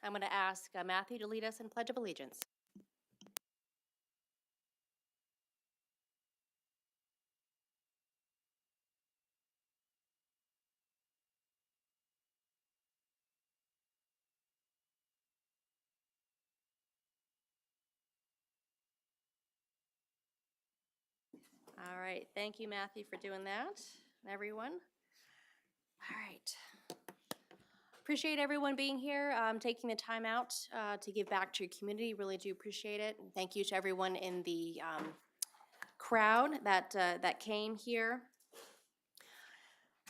I'm going to ask Matthew to lead us in Pledge of Allegiance. All right, thank you, Matthew, for doing that, and everyone. All right. Appreciate everyone being here, taking the time out to give back to your community. Really do appreciate it. And thank you to everyone in the crowd that came here.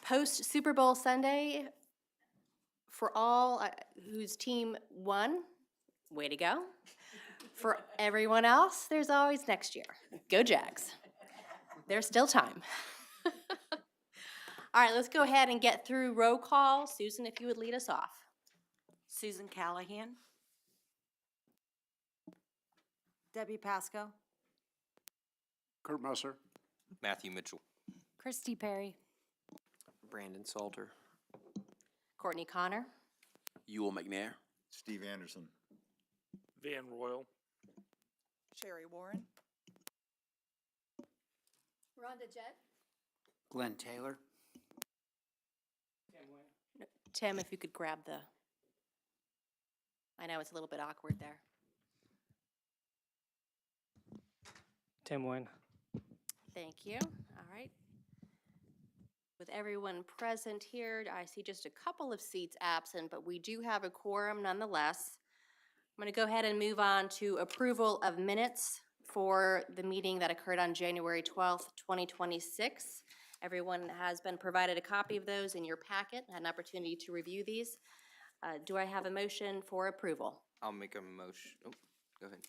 Post Super Bowl Sunday, for all whose team won, way to go. For everyone else, there's always next year. Go Jags. There's still time. All right, let's go ahead and get through roll call. Susan, if you would lead us off. Susan Callahan. Debbie Pasco. Kurt Musser. Matthew Mitchell. Christy Perry. Brandon Salter. Courtney Connor. Ewell McNair. Steve Anderson. Van Royal. Sherry Warren. Rhonda Jett. Glenn Taylor. Tim, if you could grab the, I know it's a little bit awkward there. Tim Wayne. Thank you. All right. With everyone present here, I see just a couple of seats absent, but we do have a quorum nonetheless. I'm going to go ahead and move on to approval of minutes for the meeting that occurred on January 12th, 2026. Everyone has been provided a copy of those in your packet, had an opportunity to review these. Do I have a motion for approval? I'll make a motion. Oh, go ahead.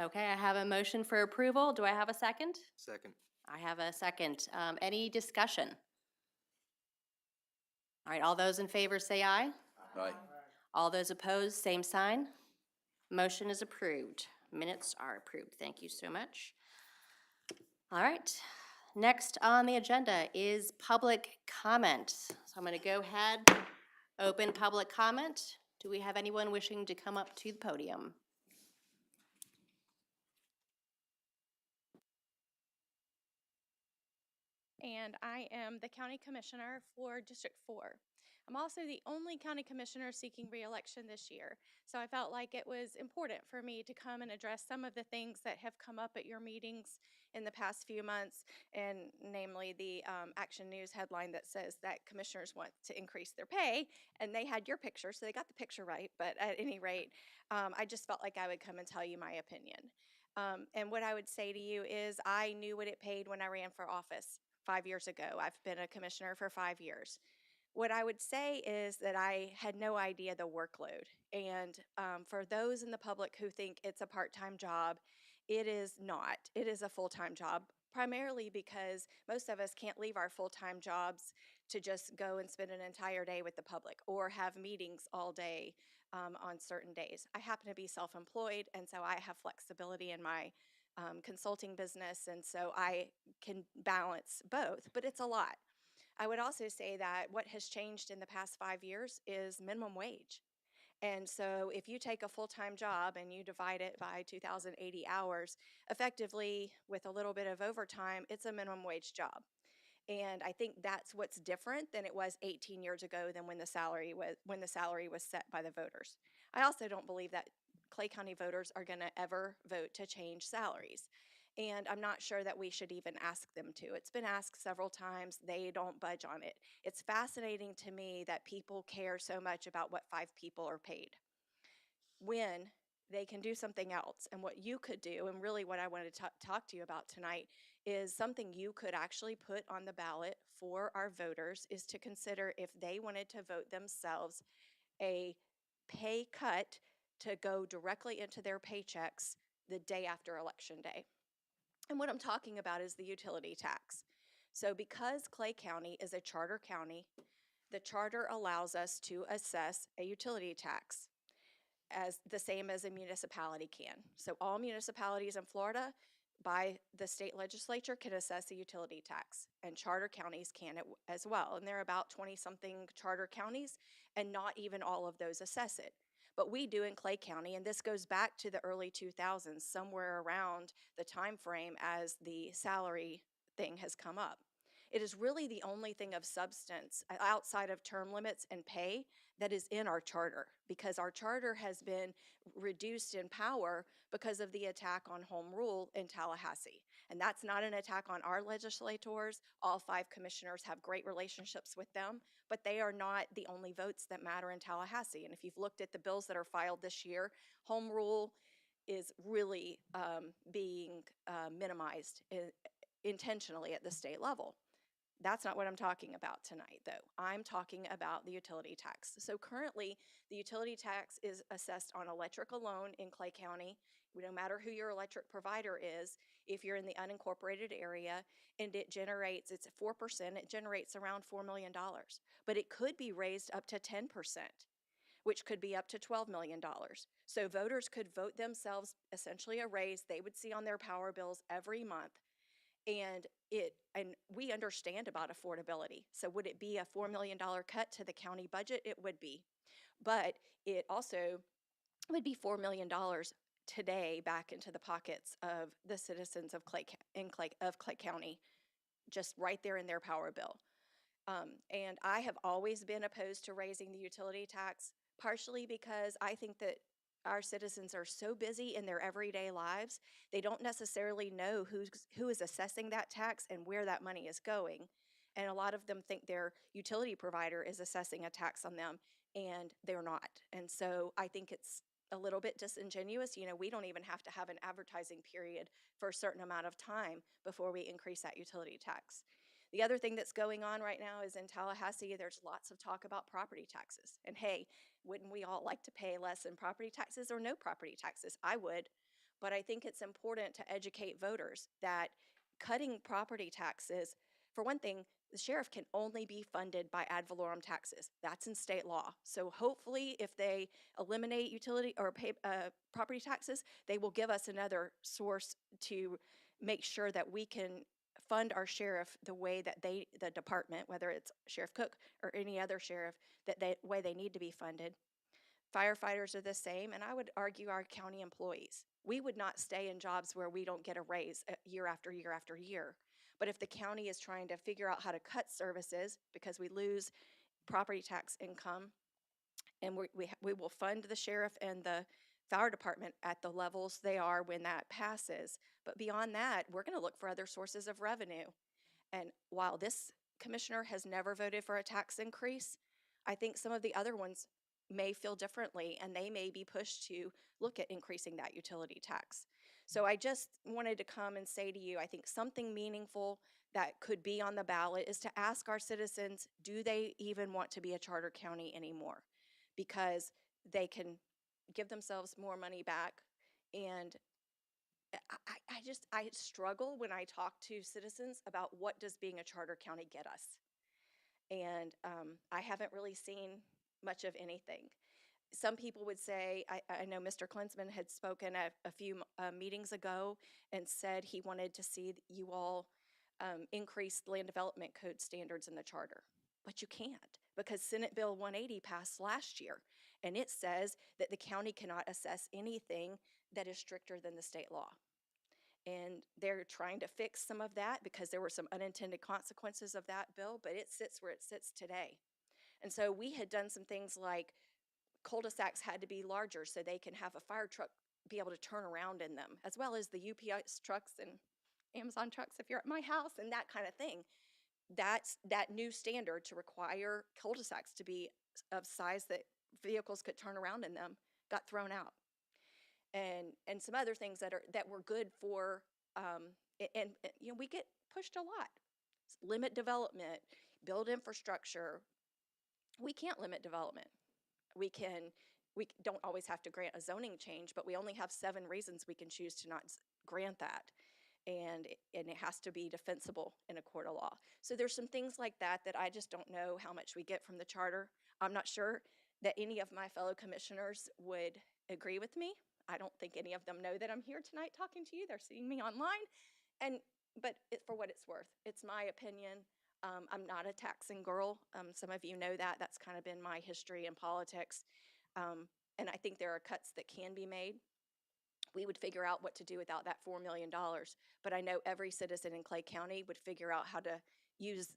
Okay, I have a motion for approval. Do I have a second? Second. I have a second. Any discussion? All right, all those in favor say aye. Aye. All those opposed, same sign. Motion is approved. Minutes are approved. Thank you so much. All right, next on the agenda is public comment. So I'm going to go ahead, open public comment. Do we have anyone wishing to come up to the podium? And I am the County Commissioner for District 4. I'm also the only County Commissioner seeking re-election this year, so I felt like it was important for me to come and address some of the things that have come up at your meetings in the past few months, and namely the Action News headline that says that commissioners want to increase their pay, and they had your picture, so they got the picture right, but at any rate, I just felt like I would come and tell you my opinion. And what I would say to you is I knew what it paid when I ran for office 5 years ago. I've been a commissioner for 5 years. What I would say is that I had no idea the workload. And for those in the public who think it's a part-time job, it is not. It is a full-time job, primarily because most of us can't leave our full-time jobs to just go and spend an entire day with the public or have meetings all day on certain days. I happen to be self-employed, and so I have flexibility in my consulting business, and so I can balance both, but it's a lot. I would also say that what has changed in the past 5 years is minimum wage. And so if you take a full-time job and you divide it by 2,080 hours, effectively with a little bit of overtime, it's a minimum wage job. And I think that's what's different than it was 18 years ago than when the salary was set by the voters. I also don't believe that Clay County voters are going to ever vote to change salaries. And I'm not sure that we should even ask them to. It's been asked several times. They don't budge on it. It's fascinating to me that people care so much about what 5 people are paid when they can do something else. And what you could do, and really what I wanted to talk to you about tonight, is something you could actually put on the ballot for our voters is to consider if they wanted to vote themselves a pay cut to go directly into their paychecks the day after Election Day. And what I'm talking about is the utility tax. So because Clay County is a charter county, the charter allows us to assess a utility tax as the same as a municipality can. So all municipalities in Florida by the state legislature can assess a utility tax, and charter counties can as well. And there are about 20-something charter counties, and not even all of those assess it. But we do in Clay County, and this goes back to the early 2000s, somewhere around the time frame as the salary thing has come up. It is really the only thing of substance outside of term limits and pay that is in our charter, because our charter has been reduced in power because of the attack on home rule in Tallahassee. And that's not an attack on our legislators. All 5 commissioners have great relationships with them, but they are not the only votes that matter in Tallahassee. And if you've looked at the bills that are filed this year, home rule is really being minimized intentionally at the state level. That's not what I'm talking about tonight, though. I'm talking about the utility tax. So currently, the utility tax is assessed on electric alone in Clay County, no matter who your electric provider is. If you're in the unincorporated area, and it generates, it's at 4%, it generates around $4 million. But it could be raised up to 10%, which could be up to $12 million. So voters could vote themselves essentially a raise they would see on their power bills every month. And we understand about affordability. So would it be a $4 million cut to the county budget? It would be. But it also would be $4 million today back into the pockets of the citizens of Clay County, just right there in their power bill. And I have always been opposed to raising the utility tax, partially because I think that our citizens are so busy in their everyday lives, they don't necessarily know who is assessing that tax and where that money is going. And a lot of them think their utility provider is assessing a tax on them, and they're not. And so I think it's a little bit disingenuous. You know, we don't even have to have an advertising period for a certain amount of time before we increase that utility tax. The other thing that's going on right now is in Tallahassee, there's lots of talk about property taxes. And hey, wouldn't we all like to pay less in property taxes or no property taxes? I would, but I think it's important to educate voters that cutting property taxes, for one thing, the sheriff can only be funded by ad valorem taxes. That's in state law. So hopefully if they eliminate utility or property taxes, they will give us another source to make sure that we can fund our sheriff the way that the department, whether it's Sheriff Cook or any other sheriff, way they need to be funded. Firefighters are the same, and I would argue our county employees. We would not stay in jobs where we don't get a raise year after year after year. But if the county is trying to figure out how to cut services because we lose property tax income, and we will fund the sheriff and the fire department at the levels they are when that passes. But beyond that, we're going to look for other sources of revenue. And while this commissioner has never voted for a tax increase, I think some of the other ones may feel differently, and they may be pushed to look at increasing that utility tax. So I just wanted to come and say to you, I think something meaningful that could be on the ballot is to ask our citizens, do they even want to be a charter county anymore? Because they can give themselves more money back. And I struggle when I talk to citizens about what does being a charter county get us. And I haven't really seen much of anything. Some people would say, I know Mr. Klinsman had spoken at a few meetings ago and said he wanted to see you all increase land development code standards in the charter. But you can't, because Senate Bill 180 passed last year, and it says that the county cannot assess anything that is stricter than the state law. And they're trying to fix some of that because there were some unintended consequences of that bill, but it sits where it sits today. And so we had done some things like cul-de-sacs had to be larger so they can have a fire truck be able to turn around in them, as well as the UPS trucks and Amazon trucks if you're at my house and that kind of thing. That's that new standard to require cul-de-sacs to be of size that vehicles could turn around in them got thrown out. And some other things that were good for, and you know, we get pushed a lot. Limit development, build infrastructure. We can't limit development. We don't always have to grant a zoning change, but we only have 7 reasons we can choose to not grant that. And it has to be defensible in a court of law. So there's some things like that I just don't know how much we get from the charter. I'm not sure that any of my fellow commissioners would agree with me. I don't think any of them know that I'm here tonight talking to you. They're seeing me online. But for what it's worth, it's my opinion. I'm not a taxing girl. Some of you know that. That's kind of been my history in politics. And I think there are cuts that can be made. We would figure out what to do without that $4 million. But I know every citizen in Clay County would figure out how to use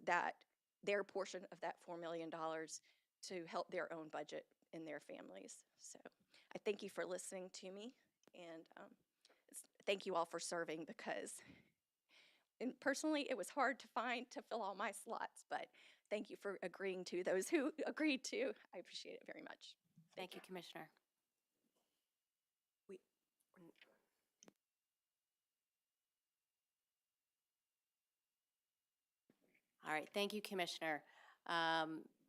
their portion of that $4 million to help their own budget and their families. So I thank you for listening to me, and thank you all for serving, because personally it was hard to fill all my slots, but thank you for agreeing to those who agreed to. I appreciate it very much. Thank you, Commissioner. All right, thank you, Commissioner.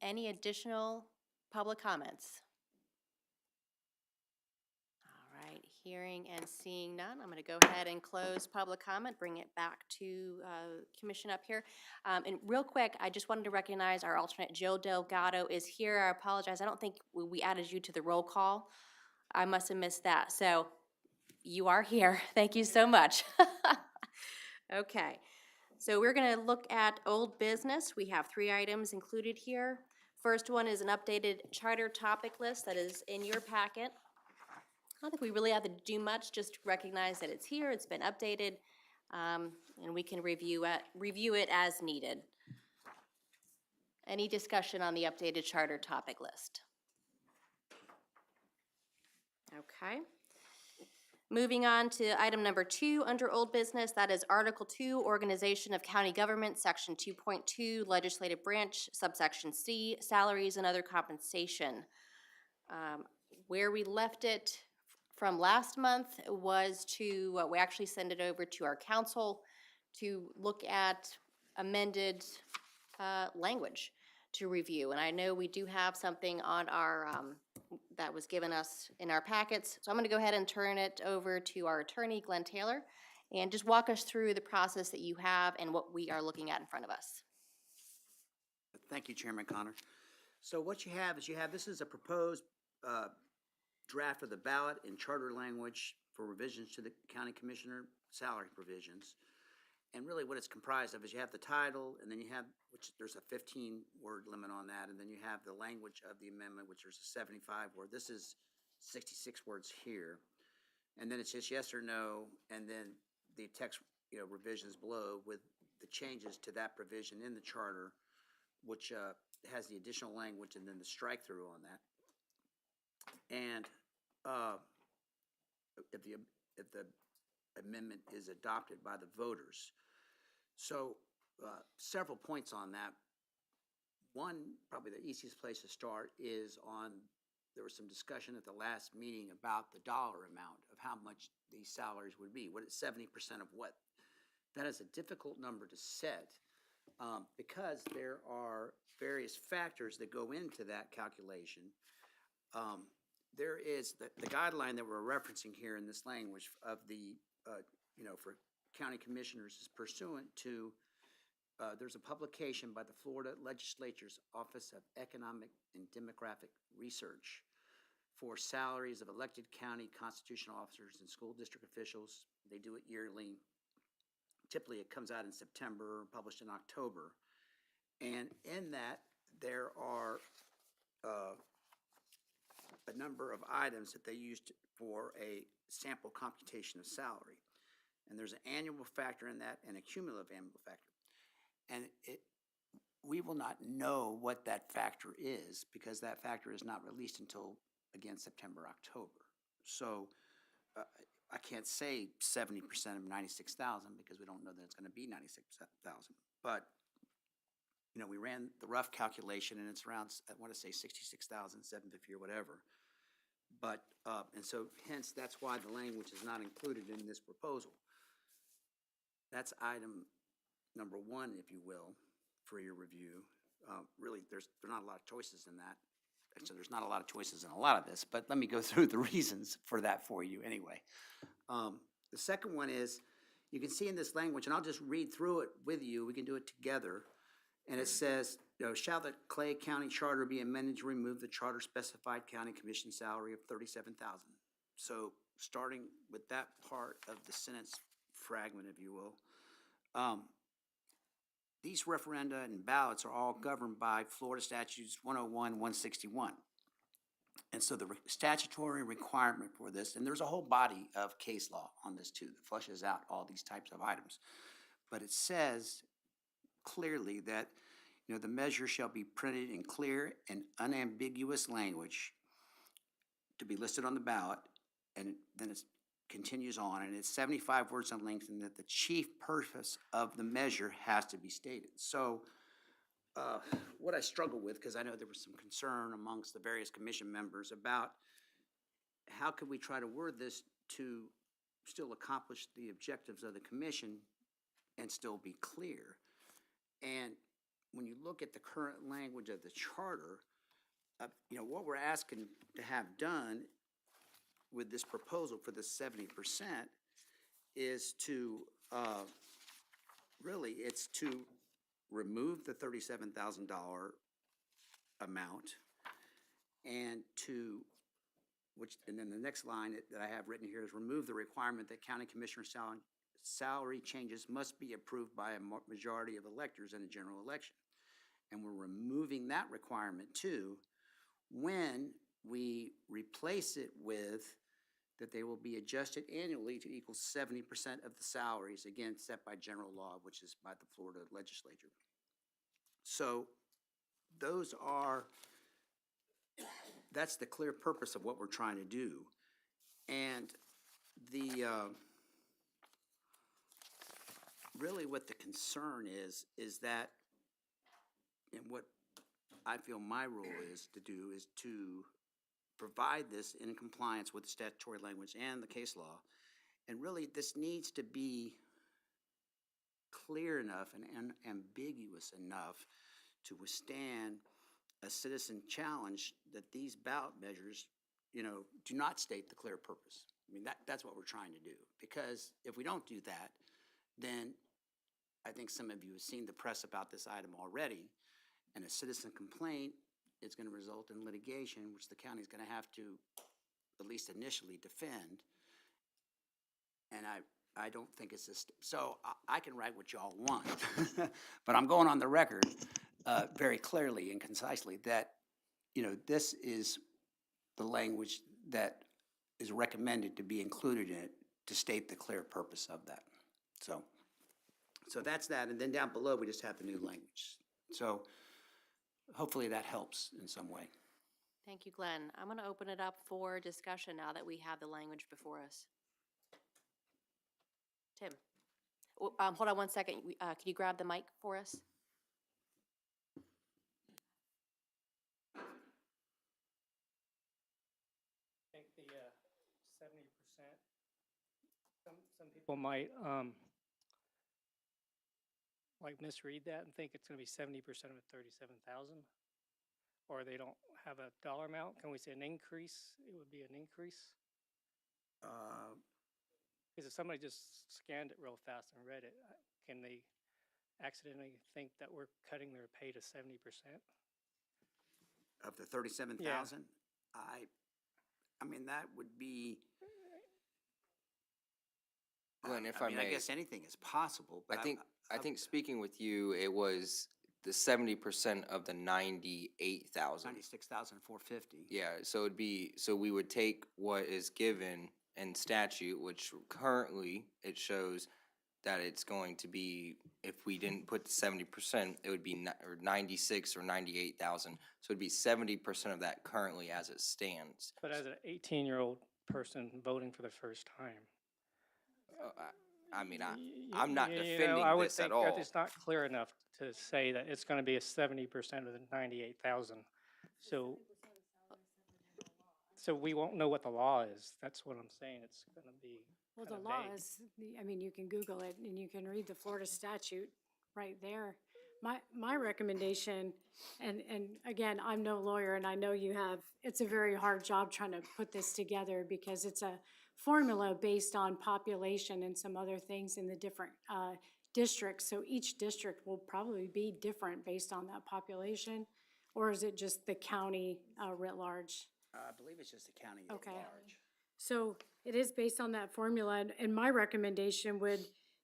Any additional public comments? All right, hearing and seeing none, I'm going to go ahead and close public comment, bring it back to Commission up here. And real quick, I just wanted to recognize our alternate, Joe Delgado, is here. I apologize. I don't think we added you to the roll call. I must have missed that. So you are here. Thank you so much. Okay. So we're going to look at old business. We have 3 items included here. First one is an updated charter topic list that is in your packet. I don't think we really have to do much, just recognize that it's here, it's been updated, and we can review it as needed. Any discussion on the updated charter topic list? Okay. Moving on to item number 2 under old business, that is Article 2, Organization of County Government, Section 2.2, Legislative Branch, subsection C, Salaries and Other Compensation. Where we left it from last month was to, we actually send it over to our council to look at amended language to review. And I know we do have something on our, that was given us in our packets. So I'm gonna go ahead and turn it over to our attorney, Glenn Taylor, and just walk us through the process that you have and what we are looking at in front of us. Thank you, Chairman Connor. So what you have is this is a proposed draft of the ballot in charter language for revisions to the county commissioner salary provisions. And really what it's comprised of is you have the title, and then you have, which there's a 15-word limit on that, and then you have the language of the amendment, which there's a 75-word. This is 66 words here. And then it's just yes or no, and then the text, revisions below with the changes to that provision in the charter, which has the additional language, and then the strike through on that. And if the amendment is adopted by the voters. So several points on that. One, probably the easiest place to start is there was some discussion at the last meeting about the dollar amount of how much these salaries would be. What is 70% of what? That is a difficult number to set because there are various factors that go into that calculation. There is the guideline that we're referencing here in this language of the, for county commissioners is pursuant to, there's a publication by the Florida Legislature's Office of Economic and Demographic Research for salaries of elected county constitutional officers and school district officials. They do it yearly. Typically it comes out in September, published in October. And in that, there are a number of items that they used for a sample computation of salary. And there's an annual factor in that and a cumulative annual factor. And we will not know what that factor is because that factor is not released until, again, September, October. So I can't say 70% of 96,000 because we don't know that it's going to be 96,000. But we ran the rough calculation, and it's around, I want to say 66,750 or whatever. But, and so hence, that's why the language is not included in this proposal. That's item number 1, if you will, for your review. Really, there's not a lot of choices in that. So there's not a lot of choices in a lot of this, but let me go through the reasons for that for you anyway. The second one is, you can see in this language, and I'll just read through it with you, we can do it together, and it says, shall the Clay County Charter be amended to remove the charter specified county commission salary of $37,000? So starting with that part of the sentence fragment, if you will. These referenda and ballots are all governed by Florida Statutes 101, 161. And so the statutory requirement for this, and there's a whole body of case law on this too, that flushes out all these types of items. But it says clearly that, you know, the measure shall be printed in clear and unambiguous language to be listed on the ballot, and then it continues on, and it's 75 words in length, and that the chief purpose of the measure has to be stated. So what I struggle with, because I know there was some concern amongst the various commission members about how could we try to word this to still accomplish the objectives of the commission and still be clear. And when you look at the current language of the charter, you know, what we're asking to have done with this proposal for the 70% is to, really, it's to remove the $37,000 amount and to, and then the next line that I have written here is remove the requirement that county commissioner salary changes must be approved by a majority of electors in a general election. And we're removing that requirement too when we replace it with that they will be adjusted annually to equal 70% of the salaries, again, set by general law, which is by the Florida legislature. So those are, that's the clear purpose of what we're trying to do. And the, really what the concern is that, and what I feel my role is to do is to provide this in compliance with the statutory language and the case law. And really, this needs to be clear enough and ambiguous enough to withstand a citizen challenge that these ballot measures, you know, do not state the clear purpose. I mean, that's what we're trying to do. Because if we don't do that, then I think some of you have seen the press about this item already, and a citizen complaint is going to result in litigation, which the county is going to have to, at least initially, defend. And I don't think it's this. So I can write what y'all want, but I'm going on the record very clearly and concisely that, you know, this is the language that is recommended to be included in it to state the clear purpose of that. So that's that. And then down below, we just have the new language. So hopefully that helps in some way. Thank you, Glenn. I'm going to open it up for discussion now that we have the language before us. Tim? Hold on one second. Can you grab the mic for us? I think the 70%, some people might like misread that and think it's going to be 70% of it, 37,000, or they don't have a dollar amount. Can we say an increase? It would be an increase. Because if somebody just scanned it real fast and read it, can they accidentally think that we're cutting their pay to 70%? Of the 37,000? Yeah. I mean, that would be. Glenn, if I mean, may. I guess anything is possible, but I think speaking with you, it was the 70% of the 98,000. 96,450. Yeah, so it'd be, so we would take what is given in statute, which currently it shows that it's going to be, if we didn't put the 70%, it would be or 96 or 98,000. So it'd be 70% of that currently as it stands. But as an 18-year-old person voting for the first time, I mean, I'm not defending I would this at think all. that it's not clear enough to say that it's going to be a 70% of the 98,000. So we won't know what the law is. That's what I'm saying. It's going to be Well, the kinda law vague. is, I mean, you can Google it and you can read the Florida statute right there. My recommendation, and again, I'm no lawyer and I know you have, it's a very hard job trying to put this together because it's a formula based on population and some other things in the different districts. So each district will probably be different based on that population, or is it just the county writ large? I believe it's just the county at Okay. large. So it is based on that formula, and my recommendation would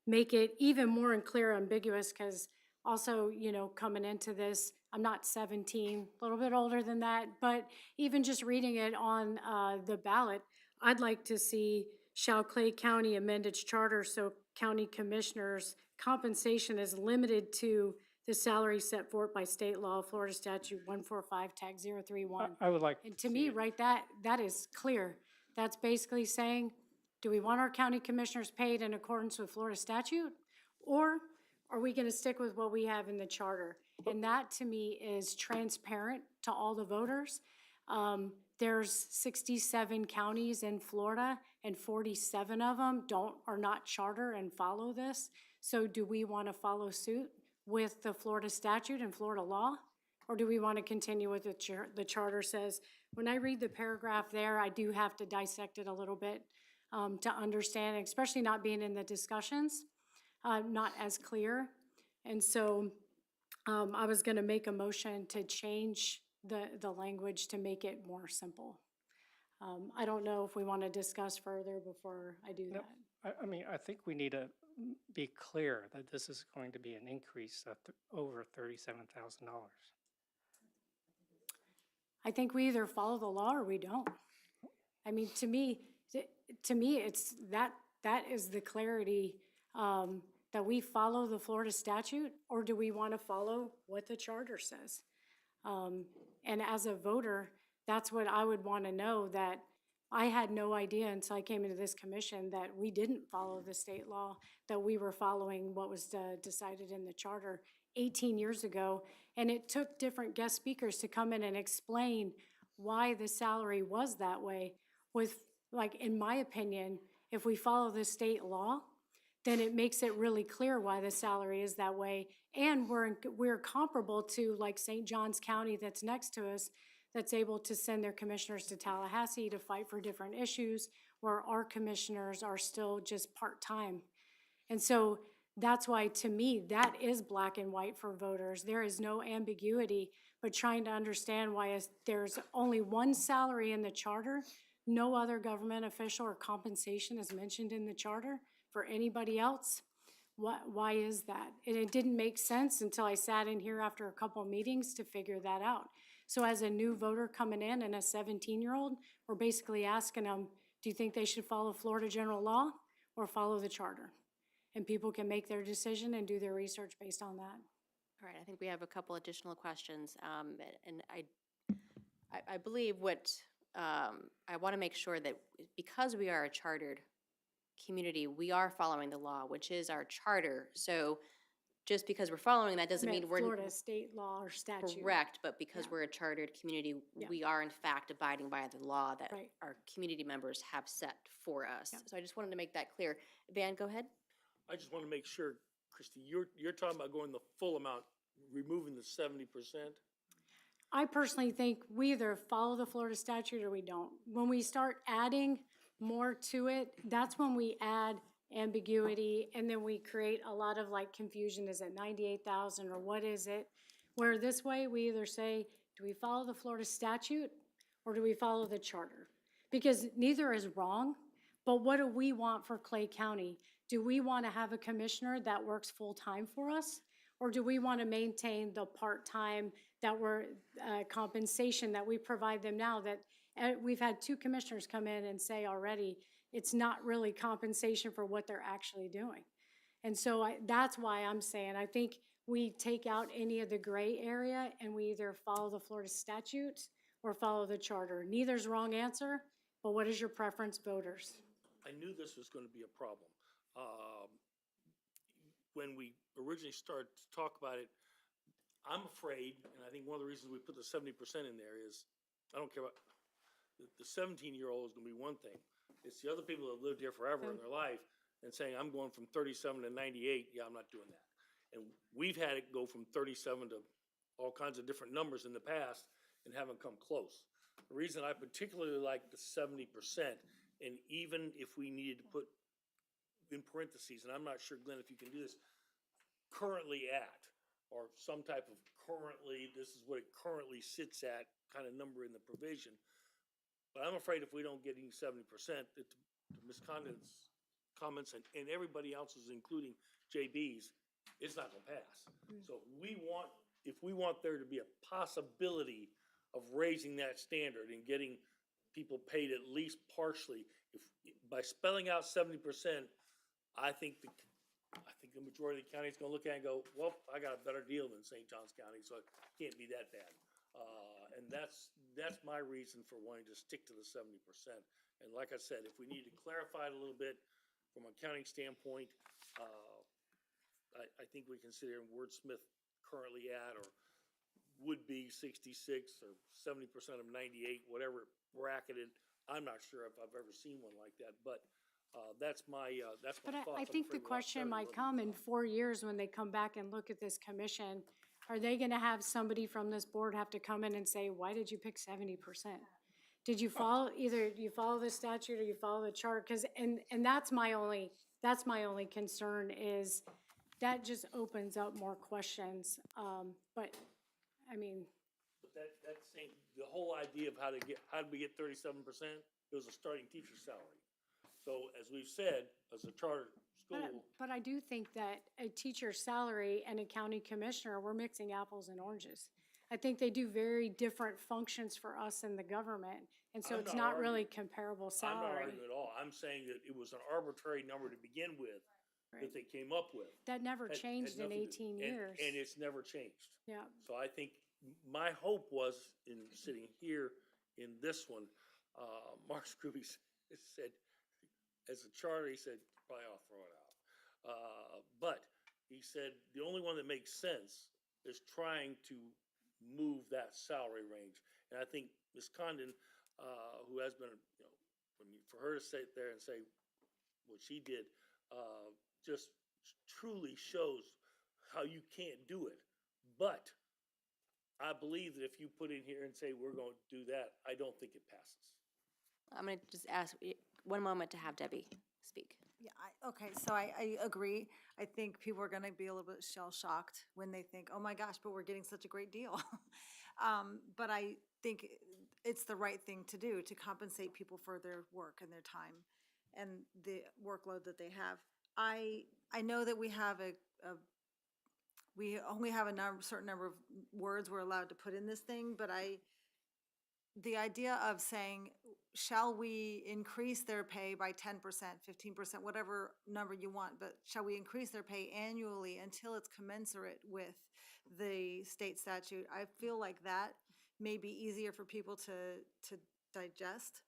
make it even more and clear ambiguous, because also, you know, coming into this, I'm not 17, a little bit older than that, but even just reading it on the ballot, I'd like to see shall Clay County amend its charter so county commissioners' compensation is limited to the salary set forth by state law, Florida statute 145, tag 031. I would like. And to me, right, that is clear. That's basically saying, do we want our county commissioners paid in accordance with Florida statute? Or are we gonna stick with what we have in the charter? And that, to me, is transparent to all the voters. There's 67 counties in Florida, and 47 of them are not charter and follow this. So do we wanna follow suit with the Florida statute and Florida law? Or do we want to continue with the charter says? When I read the paragraph there, I do have to dissect it a little bit to understand, especially not being in the discussions, not as clear. And so I was going to make a motion to change the language to make it more simple. I don't know if we want to discuss further before I do Nope. that. I mean, I think we need to be clear that this is going to be an increase of over $37,000. I think we either follow the law or we don't. I mean, to me, it's that is the clarity that we follow the Florida statute, or do we want to follow what the charter says? And as a voter, that's what I would want to know, that I had no idea until I came into this commission that we didn't follow the state law, that we were following what was decided in the charter 18 years ago. And it took different guest speakers to come in and explain why the salary was that way. With, like, in my opinion, if we follow the state law, then it makes it really clear why the salary is that way. And we're comparable to, like, St. Johns County that's next to us, that's able to send their commissioners to Tallahassee to fight for different issues, where our commissioners are still just part-time. And so that's why, to me, that is black and white for voters. There is no ambiguity, but trying to understand why there's only one salary in the charter, no other government official or compensation is mentioned in the charter for anybody else. Why is that? And it didn't make sense until I sat in here after a couple of meetings to figure that out. So as a new voter coming in and a 17-year-old, we're basically asking them, do you think they should follow Florida general law or follow the charter? And people can make their decision and do their research based on that. All right, I think we have a couple additional questions. And I believe what, I want to make sure that because we are a chartered community, we are following the law, which is our charter. So just because we're following that doesn't mean we're. Florida state law or statute. Correct, but because Yeah. we're a chartered community, Yeah. we are in fact abiding by the law that Right. our community members have set for us. Yeah. So I just wanted to make that clear. Van, go ahead. I just want to make sure, Christie, you're talking about going the full amount, removing the 70%? I personally think we either follow the Florida statute or we don't. When we start adding more to it, that's when we add ambiguity, and then we create a lot of like confusion. Is it 98,000 or what is it? Where this way, we either say, do we follow the Florida statute or do we follow the charter? Because neither is wrong, but what do we want for Clay County? Do we want to have a commissioner that works full-time for us? Or do we want to maintain the part-time that we're, compensation that we provide them now? That we've had 2 commissioners come in and say already, it's not really compensation for what they're actually doing. And so that's why I'm saying, I think we take out any of the gray area and we either follow the Florida statute or follow the charter. Neither's wrong answer, but what is your preference, voters? I knew this was going to be a problem. When we originally started to talk about it, I'm afraid, and I think one of the reasons we put the 70% in there is, I don't care about, the 17-year-old is going to be one thing. It's the other people that have lived here forever in their life and saying, I'm going from 37 to 98, yeah, I'm not doing that. And we've had it go from 37 to all kinds of different numbers in the past and haven't come close. The reason I particularly like the 70%, and even if we needed to put in parentheses, and I'm not sure, Glenn, if you can do this, currently at, or some type of currently, this is what it currently sits at kind of number in the provision, But I'm afraid if we don't get any 70%, that to Ms. Condon's comments and everybody else's, including JB's, it's not gonna pass. So if we want there to be a possibility of raising that standard and getting people paid at least partially, by spelling out 70%, I think the majority of the county is gonna look at it and go, well, I got a better deal than St. Johns County, so it can't be that bad. And that's my reason for wanting to stick to the 70%. And like I said, if we need to clarify it a little bit from an accounting standpoint, I think we consider wordsmith currently at, or would be 66 or 70% of 98, whatever bracketed. I'm not sure if I've ever seen one like that, but that's my thoughts. But I I'm think the afraid we're not question starting might with- come in 4 years when they come back and look at this commission. Are they gonna have somebody from this board have to come in and say, why did you pick 70%? Did you follow, either you follow the statute or you follow the chart? Cause, and that's my only concern is that just opens up more questions. But, I mean, But that same, the whole idea of how did we get 37%? It was a starting teacher salary. So as we've said, as a charter school, but I do think that a teacher's salary and a county commissioner, we're mixing apples and oranges. I think they do very different functions for us in the government, and so I'm it's not not really arguing. comparable I'm not salary. arguing at all. I'm saying that it was an arbitrary number to begin with Right. that they came up with. That never Had changed in nothing to- 18 and- years. And it's never changed. Yeah, So I think my hope was in sitting here in this one, Mark Scooby said, as a charter, he said, probably I'll throw it out. But he said, the only one that makes sense is trying to move that salary range. And I think Ms. Condon, who has been, I mean, for her to sit there and say what she did, just truly shows how you can't do it. But I believe that if you put in here and say, we're going to do that, I don't think it passes. I'm gonna just ask one moment to have Debbie speak. Yeah, okay, so I agree. I think people are gonna be a little bit shell-shocked when they think, oh my gosh, but we're getting such a great deal. But I think it's the right thing to do, to compensate people for their work and their time and the workload that they have. I know that we have we only have a certain number of words we're allowed to put in this thing, but the idea of saying, shall we increase their pay by 10%, 15%, whatever number you want, but shall we increase their pay annually until it's commensurate with the state statute? I feel like that may be easier for people to digest,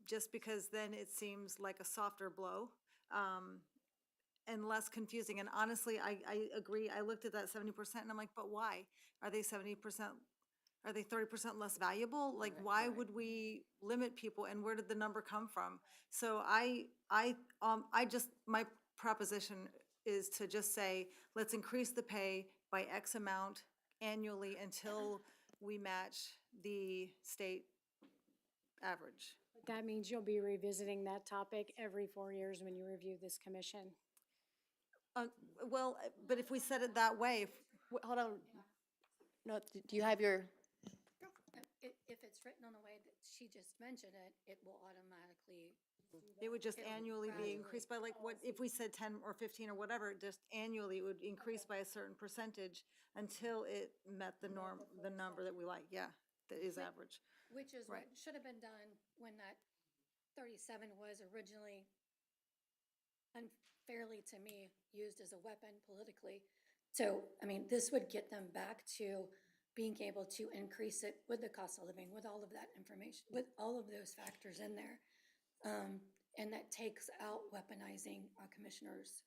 just because then it seems like a softer blow. And less confusing. And honestly, I agree. I looked at that 70% and I'm like, but why? Are they 70%? Are they 30% less valuable? Like, why would we limit people, and where did the number come from? So my proposition is to just say, let's increase the pay by X amount annually until we match the state average. that means you'll be revisiting that topic every 4 years when you review this commission. Well, but if we said it that way, Hold on. No, do you have your, If it's written on the way that she just mentioned it, it will automatically. it would just It'll annually be gradually increased by, like, what, if we said 10 or 15 or whatever, just annually it would increase by a certain percentage until it met the norm, the number that we like, yeah, that is average. Which is what Right. should have been done when that 37 was originally unfairly, to me, used as a weapon politically. So, I mean, this would get them back to being able to increase it with the cost of living, with all of that information, with all of those factors in there. And that takes out weaponizing a commissioner's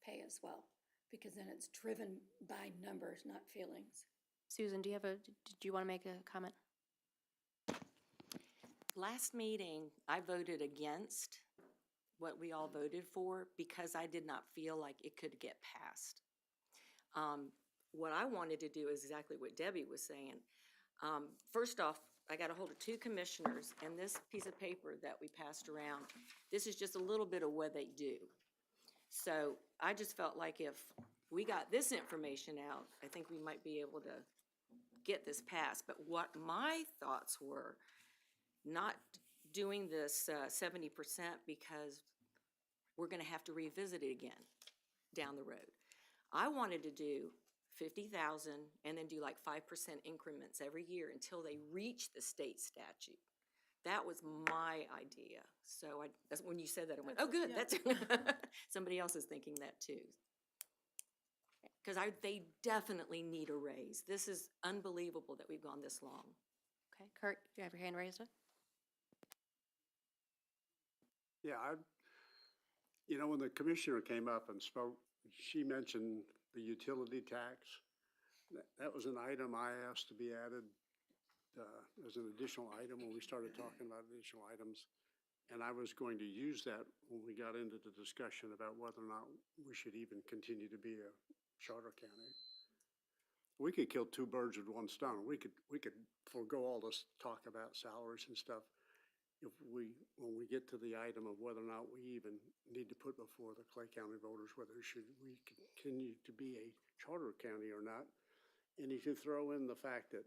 pay as well, because then it's driven by numbers, not feelings. Susan, do you want to make a comment? Last meeting, I voted against what we all voted for because I did not feel like it could get passed. What I wanted to do is exactly what Debbie was saying. First off, I got a hold of 2 commissioners, and this piece of paper that we passed around, this is just a little bit of what they do. So I just felt like if we got this information out, I think we might be able to get this passed. But what my thoughts were not doing this 70% because we're gonna have to revisit it again down the road. I wanted to do 50,000 and then do like 5% increments every year until they reach the state statute. That was my idea. So that's when you said that, I went, oh, good, that's, somebody else is thinking that too. Because they definitely need a raise. This is unbelievable that we've gone this long. Okay, Kurt, you have your hand raised? Yeah, when the commissioner came up and spoke, she mentioned the utility tax. That was an item I asked to be added as an additional item when we started talking about additional items. And I was going to use that when we got into the discussion about whether or not we should even continue to be a charter county. We could kill two birds with one stone. We could forego all this talk about salaries and stuff when we get to the item of whether or not we even need to put before the Clay County voters whether we continue to be a charter county or not. And you can throw in the fact that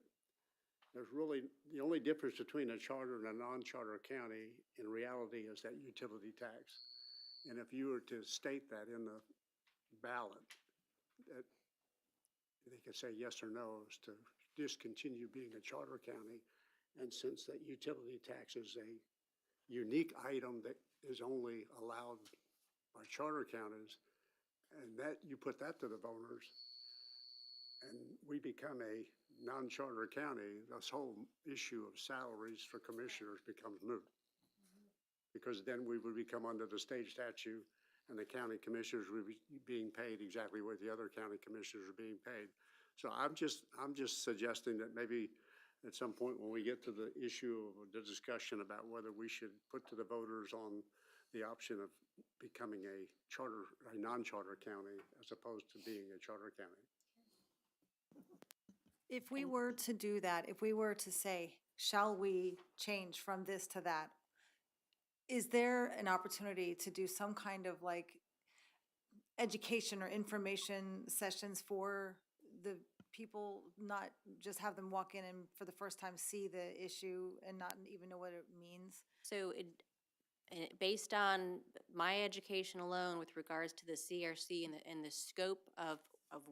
there's really, the only difference between a charter and a non-charter county in reality is that utility tax. And if you were to state that in the ballot, that they could say yes or no as to discontinue being a charter county. And since that utility tax is a unique item that is only allowed by charter counties, and that you put that to the voters, and we become a non-charter county, this whole issue of salaries for commissioners becomes moot. Because then we would become under the state statute, and the county commissioners would be being paid exactly what the other county commissioners are being paid. So I'm just suggesting that maybe at some point when we get to the issue of the discussion about whether we should put to the voters on the option of becoming a non-charter county as opposed to being a charter county. If we were to do that, if we were to say, shall we change from this to that, is there an opportunity to do some kind of like education or information sessions for the people, not just have them walk in and for the first time see the issue and not even know what it means? So based on my education alone with regards to the CRC and the scope of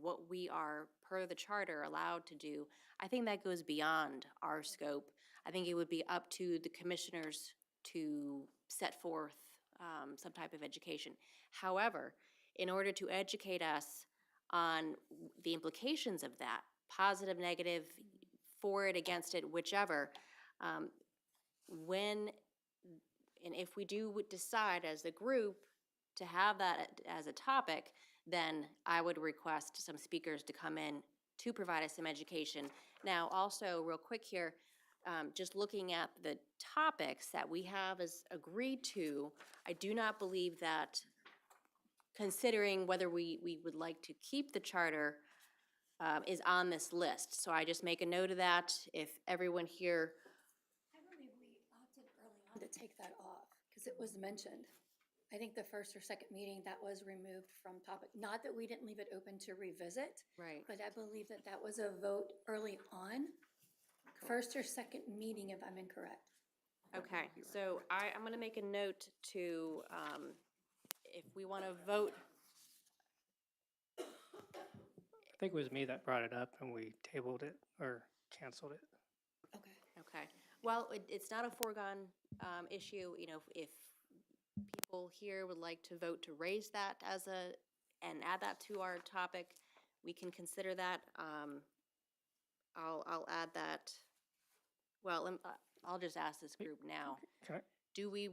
what we are, per the charter, allowed to do, I think that goes beyond our scope. I think it would be up to the commissioners to set forth some type of education. However, in order to educate us on the implications of that, positive, negative, for it, against it, whichever, when and if we do decide as a group to have that as a topic, then I would request some speakers to come in to provide us some education. Now, also, real quick here, just looking at the topics that we have as agreed to, I do not believe that, considering whether we would like to keep the charter, is on this list. So I just make a note of that. If everyone here, I believe we opted early on to take that off, because it was mentioned. I think the first or second meeting that was removed from topic, not that we didn't leave it open to revisit, right, but I believe that that was a vote early on, first or second meeting, if I'm incorrect. okay, so I'm gonna make a note to, if we wanna vote, I think it was me that brought it up and we tabled it or canceled it. Okay. okay. Well, it's not a foregone, issue, if people here would like to vote to raise that and add that to our topic, we can consider that. I'll add that. Well, I'll just ask this group now. Can I- Do we,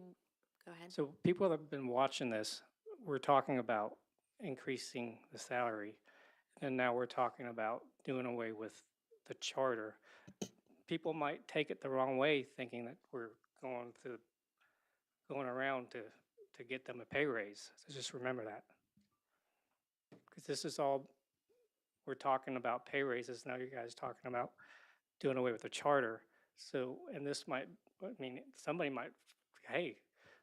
go ahead. So people that have been watching this, we're talking about increasing the salary, and now we're talking about doing away with the charter. People might take it the wrong way, thinking that we're going around to get them a pay raise. So just remember that. Because this is all, we're talking about pay raises, now you guys talking about doing away with the charter. So, and this might, somebody might, hey,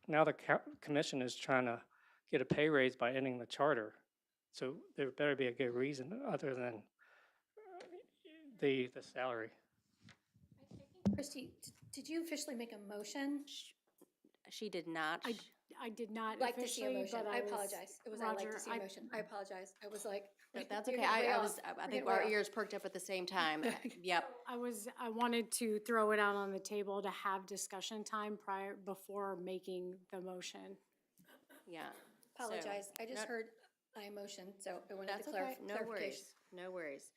now the commission is trying to get a pay raise by ending the charter. So there better be a good reason other than the salary. I think Christie, did you officially make a motion? She did not. I did not Like to see a officially, motion. but I was. apologize. It was I like Roger, to see a motion. I apologize. I was like. That's you're okay. getting way I off. was, I You're think getting way our off. ears perked up at the same time. Yep. I wanted to throw it out on the table to have discussion time before making the motion. Yeah. So, Apologize. I just no- heard I motioned, so I wanted That's to okay. No clarification. worries. No worries.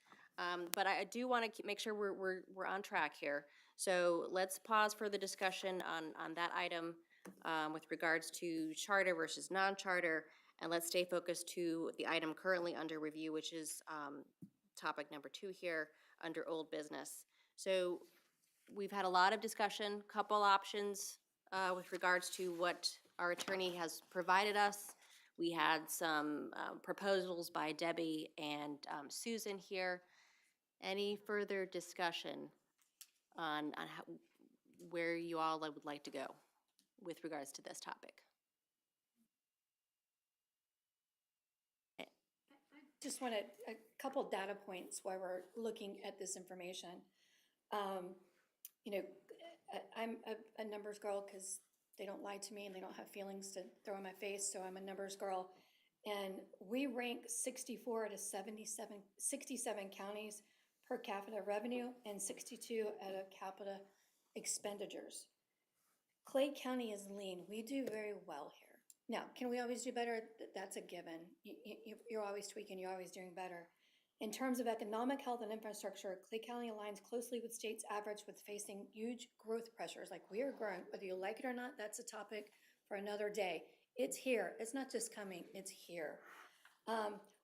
But I do want to make sure we're on track here. So let's pause for the discussion on that item with regards to charter versus non-charter. And let's stay focused to the item currently under review, which is topic number 2 here under old business. So we've had a lot of discussion, couple options with regards to what our attorney has provided us. We had some proposals by Debbie and Susan here. Any further discussion on how, where you all would like to go with regards to this topic? Just wanted a couple data points while we're looking at this information. You know, I'm a numbers girl because they don't lie to me and they don't have feelings to throw in my face, so I'm a numbers girl. And we rank 64 out of 67 counties per capita revenue and 62 out of capita expenditures. Clay County is lean. We do very well here. Now, can we always do better? That's a given. You're always tweaking, you're always doing better. In terms of economic health and infrastructure, Clay County aligns closely with state's average with facing huge growth pressures. Like, we are growing, whether you like it or not, that's a topic for another day. It's here. It's not just coming, it's here.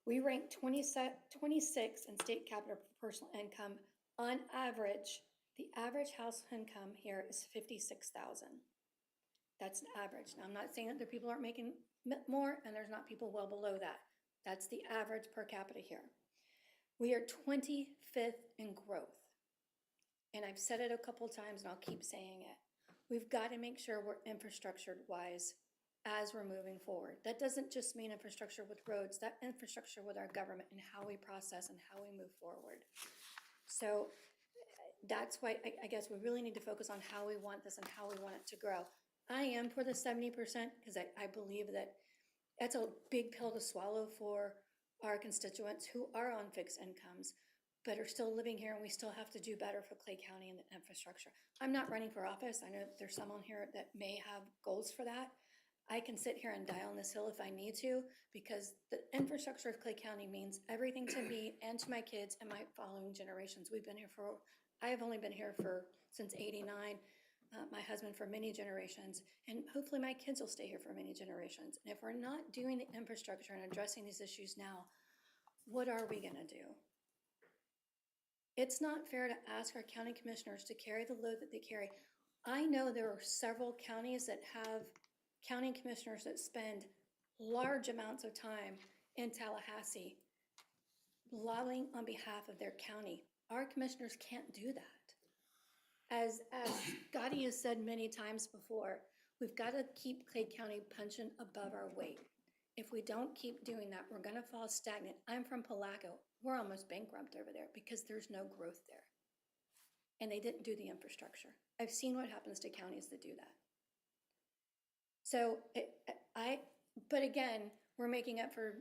We rank 26 in state capita per personal income. On average, the average house income here is $56,000. That's an average. Now, I'm not saying that there are people aren't making more, and there's not people well below that. That's the average per capita here. We are 25th in growth. And I've said it a couple times, and I'll keep saying it. We've got to make sure we're infrastructure-wise as we're moving forward. That doesn't just mean infrastructure with roads, that infrastructure with our government and how we process and how we move forward. So that's why I guess we really need to focus on how we want this and how we want it to grow. I am for the 70% because I believe that that's a big pill to swallow for our constituents who are on fixed incomes, but are still living here, and we still have to do better for Clay County and the infrastructure. I'm not running for office. I know that there's some on here that may have goals for that. I can sit here and die on this hill if I need to, because the infrastructure of Clay County means everything to me and to my kids and my following generations. I have only been here since '89. My husband for many generations, and hopefully my kids will stay here for many generations. And if we're not doing the infrastructure and addressing these issues now, what are we gonna do? It's not fair to ask our county commissioners to carry the load that they carry. I know there are several counties that have county commissioners that spend large amounts of time in Tallahassee lobbying on behalf of their county. Our commissioners can't do that. As Gotti has said many times before, we've got to keep Clay County punching above our weight. If we don't keep doing that, we're going to fall stagnant. I'm from Palaco. We're almost bankrupt over there because there's no growth there. And they didn't do the infrastructure. I've seen what happens to counties that do that. So but again, we're making up for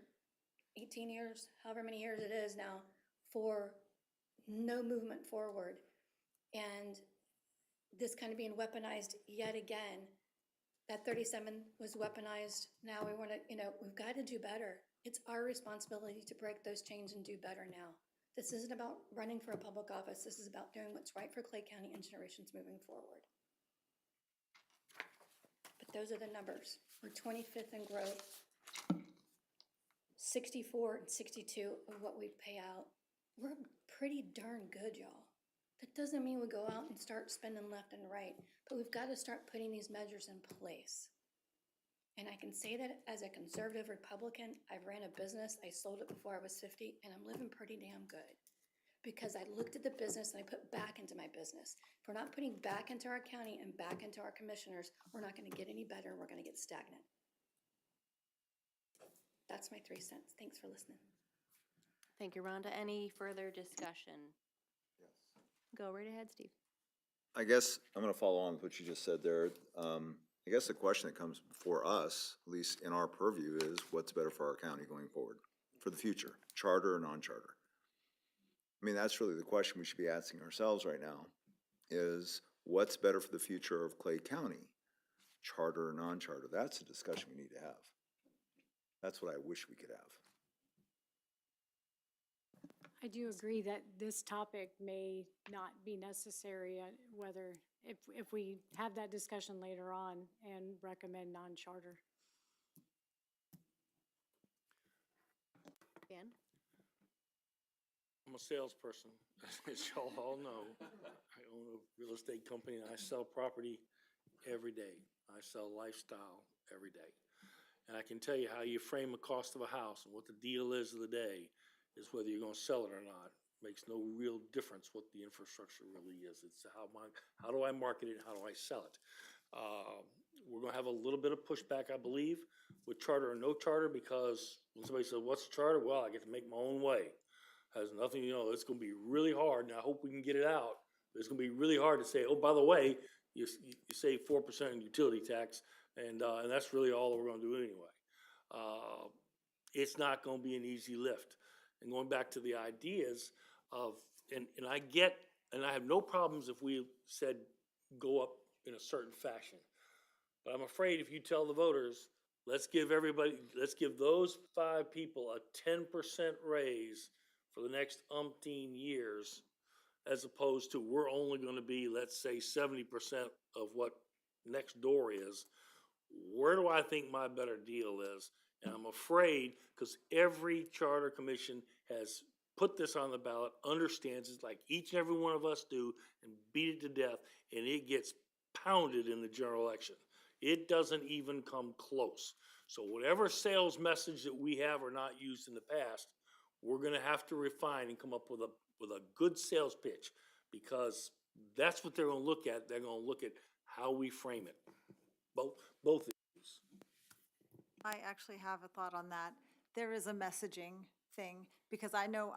18 years, however many years it is now, for no movement forward. And this kind of being weaponized yet again. That 37 was weaponized. Now we want to, we've got to do better. It's our responsibility to break those chains and do better now. This isn't about running for a public office. This is about doing what's right for Clay County and generations moving forward. But those are the numbers. We're 25th in growth, 64 and 62 of what we pay out. We're pretty darn good, y'all. That doesn't mean we go out and start spending left and right, but we've got to start putting these measures in place. And I can say that as a conservative Republican, I've ran a business, I sold it before I was 50, and I'm living pretty damn good. Because I looked at the business and I put back into my business. If we're not putting back into our county and back into our commissioners, we're not gonna get any better, and we're gonna get stagnant. That's my 3 cents. Thanks for listening. Thank you, Rhonda. Any further discussion? Yes. Go right ahead, Steve. I guess I'm gonna follow on with what you just said there. I guess the question that comes before us, at least in our purview, is what's better for our county going forward, for the future, charter or non-charter? I mean, that's really the question we should be asking ourselves right now, is what's better for the future of Clay County, charter or non-charter? That's a discussion we need to have. That's what I wish we could have. I do agree that this topic may not be necessary, whether, if we have that discussion later on and recommend non-charter. Ben? I'm a salesperson, as y'all all know. I own a real estate company and I sell property every day. I sell lifestyle every day. And I can tell you how you frame the cost of a house and what the deal is of the day is whether you're gonna sell it or not. Makes no real difference what the infrastructure really is. It's how do I market it, how do I sell it? We're gonna have a little bit of pushback, I believe, with charter or no charter, because when somebody says, what's the charter? Well, I get to make my own way. Has nothing, it's gonna be really hard, and I hope we can get it out. But it's gonna be really hard to say, oh, by the way, you save 4% in utility tax, and that's really all we're gonna do anyway. It's not gonna be an easy lift. And going back to the ideas of, and I get, and I have no problems if we said go up in a certain fashion. But I'm afraid if you tell the voters, let's give those 5 people a 10% raise for the next umpteen years, as opposed to we're only gonna be, let's say, 70% of what next door is, where do I think my better deal is? And I'm afraid, because every charter commission has put this on the ballot, understands it like each and every one of us do, and beat it to death, and it gets pounded in the general election. It doesn't even come close. So whatever sales message that we have or not used in the past, we're gonna have to refine and come up with a good sales pitch, because that's what they're gonna look at. They're gonna look at how we frame it. Both issues. I actually have a thought on that. There is a messaging thing, because I know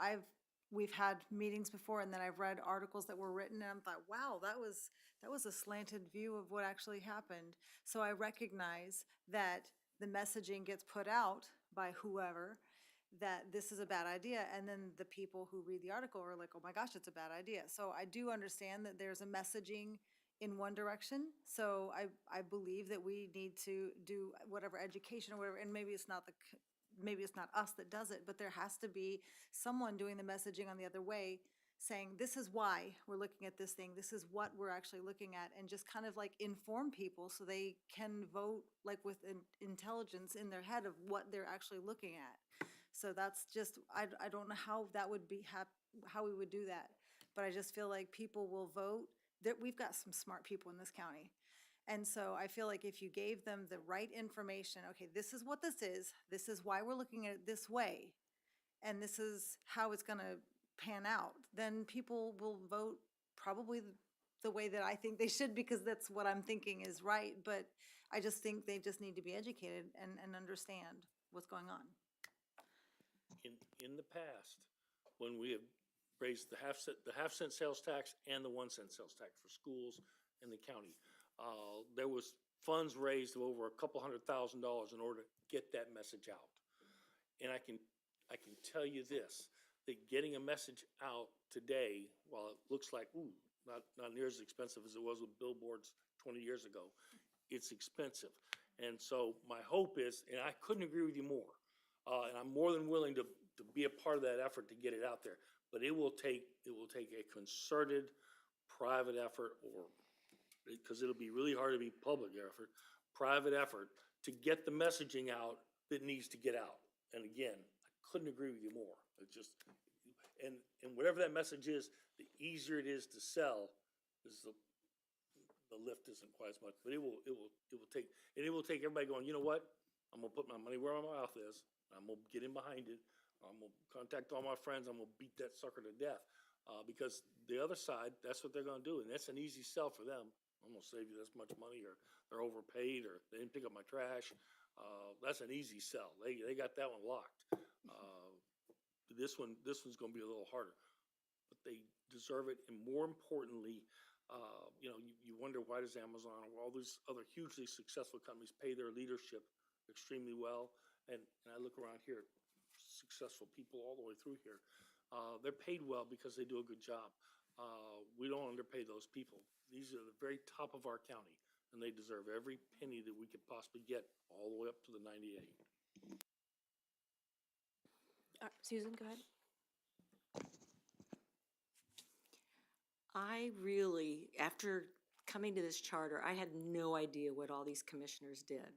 we've had meetings before, and then I've read articles that were written, and I thought, wow, that was a slanted view of what actually happened. So I recognize that the messaging gets put out by whoever, that this is a bad idea, and then the people who read the article are like, oh my gosh, it's a bad idea. So I do understand that there's a messaging in one direction. So I believe that we need to do whatever education or whatever, and maybe it's not us that does it, but there has to be someone doing the messaging on the other way, saying, this is why we're looking at this thing, this is what we're actually looking at, and just kind of like inform people so they can vote like with intelligence in their head of what they're actually looking at. So that's just, I don't know how that would be, how we would do that, but I just feel like people will vote. That we've got some smart people in this county. And so I feel like if you gave them the right information, okay, this is what this is why we're looking at it this way, and this is how it's gonna pan out, then people will vote probably the way that I think they should, because that's what I'm thinking is right. But I just think they just need to be educated and understand what's going on. In the past, when we have raised the half cent sales tax and the 1 cent sales tax for schools in the county, there was funds raised of over $200,000 in order to get that message out. And I can tell you this, that getting a message out today, while it looks like, not near as expensive as it was with billboards 20 years ago, it's expensive. And so my hope is, and I couldn't agree with you more, and I'm more than willing to be a part of that effort to get it out there. But it will take a concerted private effort, or, because it'll be really hard to be public effort, private effort to get the messaging out that needs to get out. And again, I couldn't agree with you more. It just, and whatever that message is, the easier it is to sell, is the lift isn't quite as much, but it will take everybody going, you know what? I'm gonna put my money where my mouth is. I'm gonna get in behind it. I'm gonna contact all my friends. I'm gonna beat that sucker to death, because the other side, that's what they're gonna do, and that's an easy sell for them. I'm gonna save you this much money, or they're overpaid, or they didn't pick up my trash. That's an easy sell. They got that one locked. This one's gonna be a little harder, but they deserve it, and more importantly, You wonder why does Amazon or all these other hugely successful companies pay their leadership extremely well? And I look around here, successful people all the way through here. They're paid well because they do a good job. We don't underpay those people. These are the very top of our county, and they deserve every penny that we could possibly get, all the way up to the 98. Susan, go ahead. I really, after coming to this charter, I had no idea what all these commissioners did.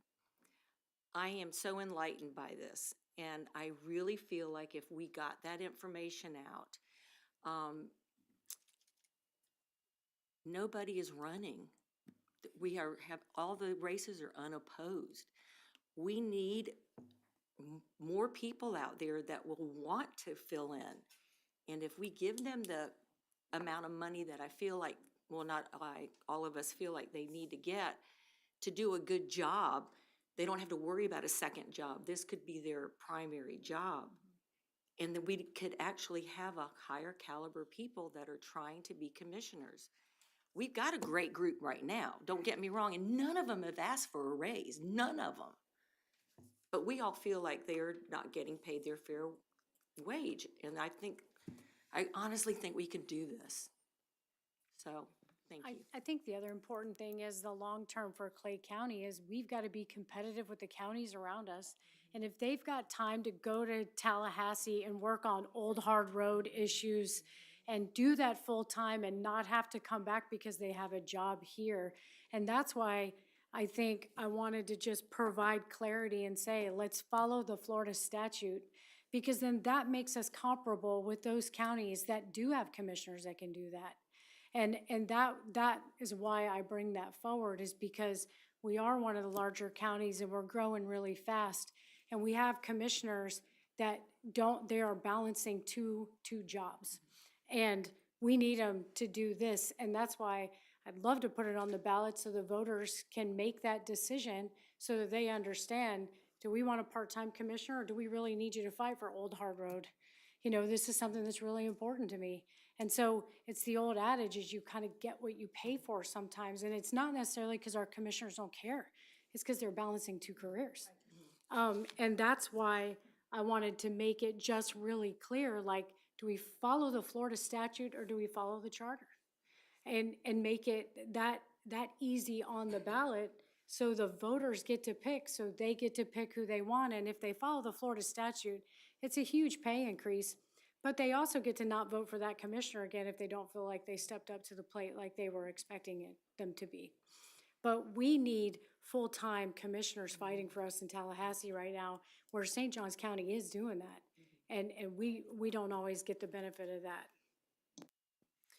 I am so enlightened by this, and I really feel like if we got that information out, nobody is running. All the races are unopposed. We need more people out there that will want to fill in. And if we give them the amount of money that I feel like, well, not I, all of us feel like they need to get to do a good job, they don't have to worry about a second job. This could be their primary job. And then we could actually have a higher caliber people that are trying to be commissioners. We've got a great group right now, don't get me wrong, and none of them have asked for a raise, none of them. But we all feel like they're not getting paid their fair wage, and I honestly think we can do this. So, thank you. I think the other important thing is the long-term for Clay County is we've got to be competitive with the counties around us. And if they've got time to go to Tallahassee and work on old hard road issues and do that full-time and not have to come back because they have a job here. And that's why I think I wanted to just provide clarity and say, let's follow the Florida statute, because then that makes us comparable with those counties that do have commissioners that can do that. And that is why I bring that forward, is because we are one of the larger counties and we're growing really fast. And we have commissioners that they are balancing two jobs. And we need them to do this. And that's why I'd love to put it on the ballot so the voters can make that decision so that they understand, do we want a part-time commissioner or do we really need you to fight for Old Hard Road? You know, this is something that's really important to me. And so it's the old adage is you kind of get what you pay for sometimes. And it's not necessarily because our commissioners don't care. It's because they're balancing two careers. And that's why I wanted to make it just really clear, like, do we follow the Florida statute or do we follow the charter? And make it that easy on the ballot so the voters get to pick, so they get to pick who they want. And if they follow the Florida statute, it's a huge pay increase. But they also get to not vote for that commissioner again if they don't feel like they stepped up to the plate like they were expecting them to be. But we need full-time commissioners fighting for us in Tallahassee right now, where St. Johns County is doing that. And we don't always get the benefit of that.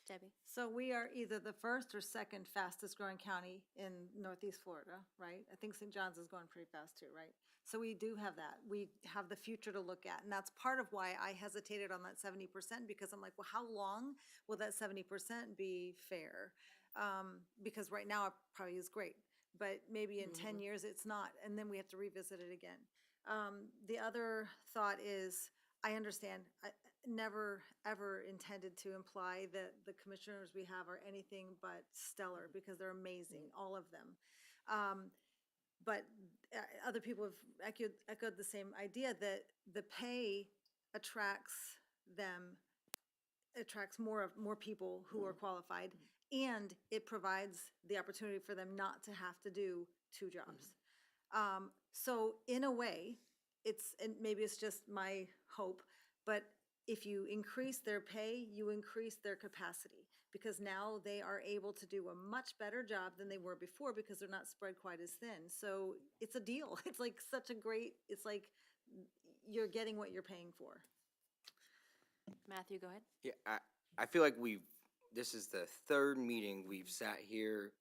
Debbie? So we are either the first or second fastest growing county in Northeast Florida, right? I think St. John's is going pretty fast too, right? So we do have that. We have the future to look at. And that's part of why I hesitated on that 70%, because I'm like, well, how long will that 70% be fair? Because right now it probably is great, but maybe in 10 years it's not, and then we have to revisit it again. The other thought is, I understand, I never ever intended to imply that the commissioners we have are anything but stellar, because they're amazing, all of them. But other people have echoed the same idea that the pay attracts more people who are qualified, and it provides the opportunity for them not to have to do two jobs. So in a way, and maybe it's just my hope, but if you increase their pay, you increase their capacity, because now they are able to do a much better job than they were before, because they're not spread quite as thin. So it's a deal. It's like it's like you're getting what you're paying for. Matthew, go ahead. Yeah, I feel like this is the third meeting we've sat here.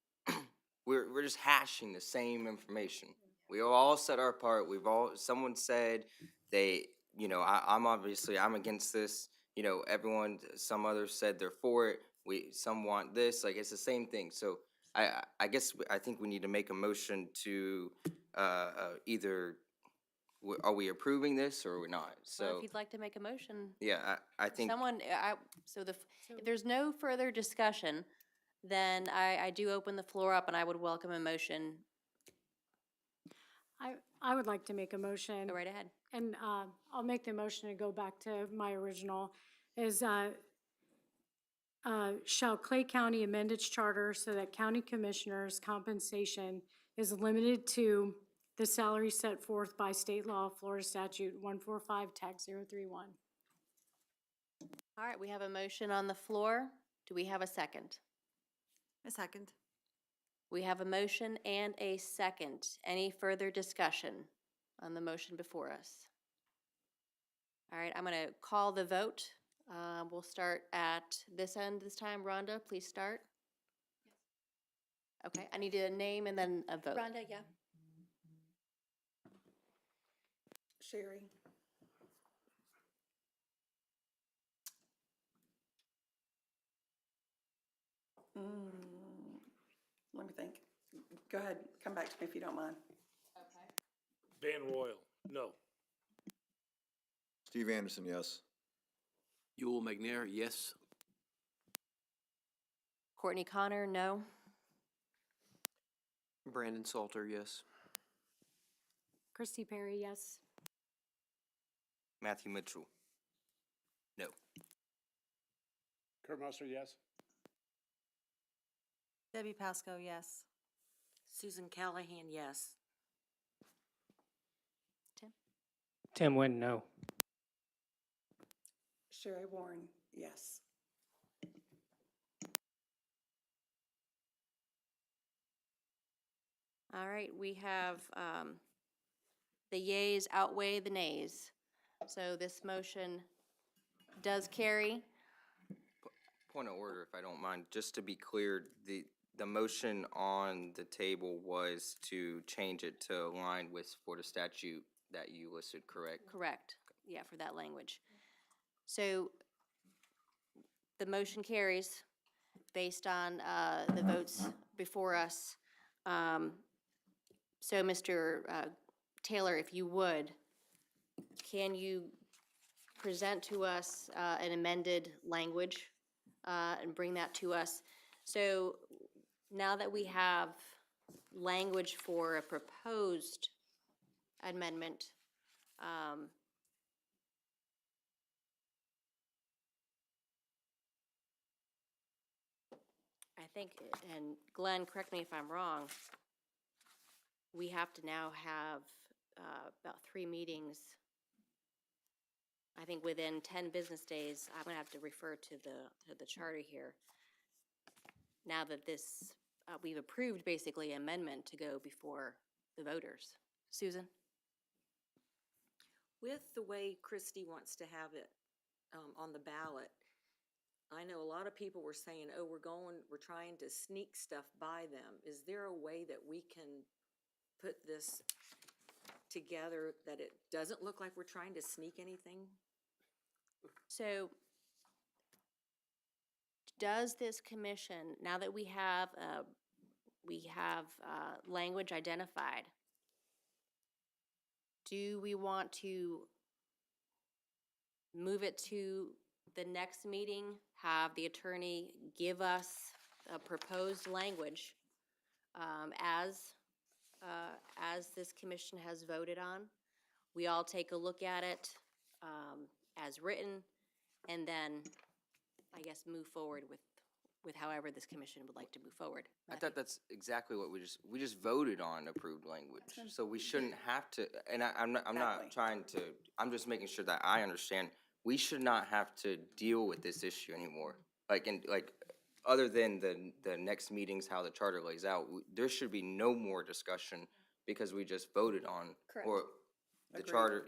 We're just hashing the same information. We all said our part. Someone said I'm against this. You know, some others said they're for it. Some want this. Like, it's the same thing. So I guess I think we need to make a motion to either are we approving this or we're not? Well, So if you'd like to make a motion. yeah, I think If there's no further discussion, then I do open the floor up and I would welcome a motion. I would like to make a motion. Go right ahead. And I'll make the motion to go back to my original, is shall Clay County amend its charter so that county commissioners' compensation is limited to the salary set forth by state law, Florida statute 145, tax 031. All right, we have a motion on the floor. Do we have a second? A second. We have a motion and a second. Any further discussion on the motion before us? All right, I'm going to call the vote. We'll start at this end this time. Rhonda, please start. Okay, I need a name and then a vote. Rhonda, yeah. Sherry. Let me think. Go ahead, come back to me if you don't mind. Van Royal, no. Steve Anderson, yes. Yul McNair, yes. Courtney Connor, no. Brandon Salter, yes. Christy Perry, yes. Matthew Mitchell, no. Kurt Musser, yes. Debbie Pasco, yes. Susan Callahan, yes. Tim Wynn, no. Sherry Warren, yes. All right, we have the yays outweigh the nays. So this motion does carry. Point of order, if I don't mind, just to be clear, the motion on the table was to change it to align with Florida statute that you listed, correct? Correct, yeah, for that language. So the motion carries based on the votes before us. So Mr. Taylor, if you would, can you present to us an amended language and bring that to us? So now that we have language for a proposed amendment, I think, and Glenn, correct me if I'm wrong, we have to now have about 3 meetings. I think within 10 business days, I'm gonna have to refer to the charter here. Now that this, we've approved basically amendment to go before the voters. Susan? With the way Christie wants to have it on the ballot, I know a lot of people were saying, oh, we're trying to sneak stuff by them. Is there a way that we can put this together that it doesn't look like we're trying to sneak anything? So does this commission, now that we have language identified, do we want to move it to the next meeting, have the attorney give us a proposed language as this commission has voted on? We all take a look at it as written, and then, I guess, move forward with however this commission would like to move forward. I thought that's exactly what we just voted on approved language. So we shouldn't have to, and I'm not Exactly. trying to, I'm just making sure that I understand, we should not have to deal with this issue anymore. Other than the next meetings, how the charter lays out, there should be no more discussion because we just voted on. Correct. Or the Agreed. charter,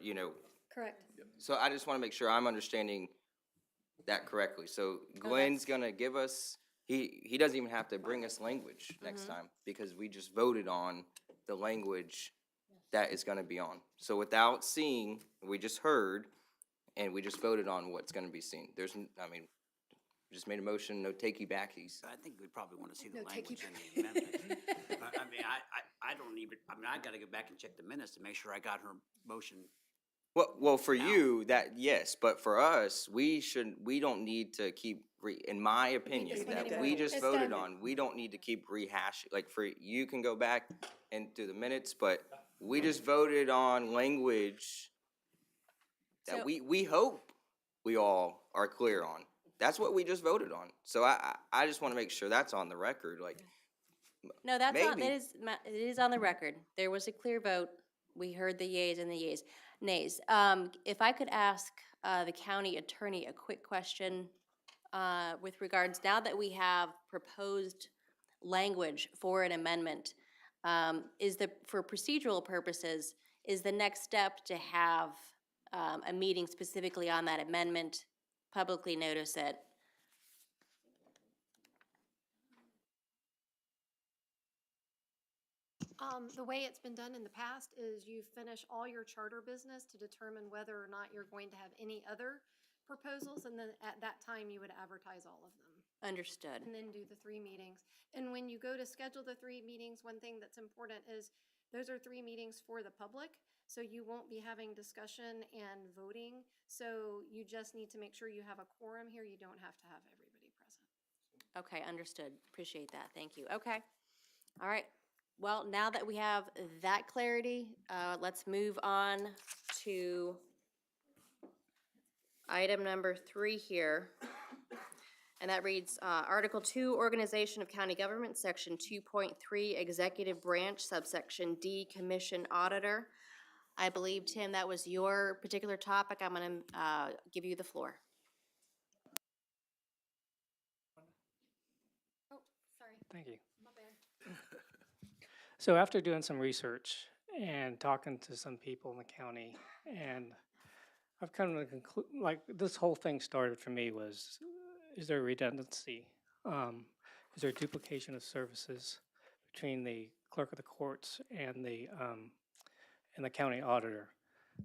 Correct. so I just want to make sure I'm understanding that correctly. So Glenn's gonna give us, he doesn't even have to bring us language next time because we just voted on the language that is gonna be on. So without seeing, we just heard, and we just voted on what's gonna be seen. We just made a motion, no takey-backies. I think we probably want to see the No, take language you in the amendment. I mean, I don't even, I gotta go back and check the minutes to make sure I got her motion Well, for you, yes, but for us, we don't need to keep, in my opinion, this one that anymore. we just It's voted done. on, we don't need to keep rehashing, like, you can go back and do the minutes, but we just voted on language that So- we hope we all are clear on. That's what we just voted on. So I just want to make sure that's on the record, like, No, that's on, Maybe. it is on the record. There was a clear vote. We heard the yeas and the nays. If I could ask, the county attorney a quick question, with regards, now that we have proposed language for an amendment, for procedural purposes, is the next step to have, a meeting specifically on that amendment, publicly notice it? The way it's been done in the past is you finish all your charter business to determine whether or not you're going to have any other proposals, and then at that time, you would advertise all of them. Understood. And then do the 3 meetings. And when you go to schedule the 3 meetings, one thing that's important is those are 3 meetings for the public, so you won't be having discussion and voting. So you just need to make sure you have a quorum here. You don't have to have everybody present. Okay, understood. Appreciate that. Thank you. Okay. All right. Well, now that we have that clarity, let's move on to item number 3 here. And that reads, Article 2, Organization of County Government, Section 2.3, Executive Branch, Subsection D, Commission Auditor. I believe, Tim, that was your particular topic. I'm going to give you the floor. Oh, sorry, Thank you. my bad. So after doing some research and talking to some people in the county, and I've come to the like, this whole thing started for me was, is there redundancy? Is there duplication of services between the clerk of the courts and the county auditor?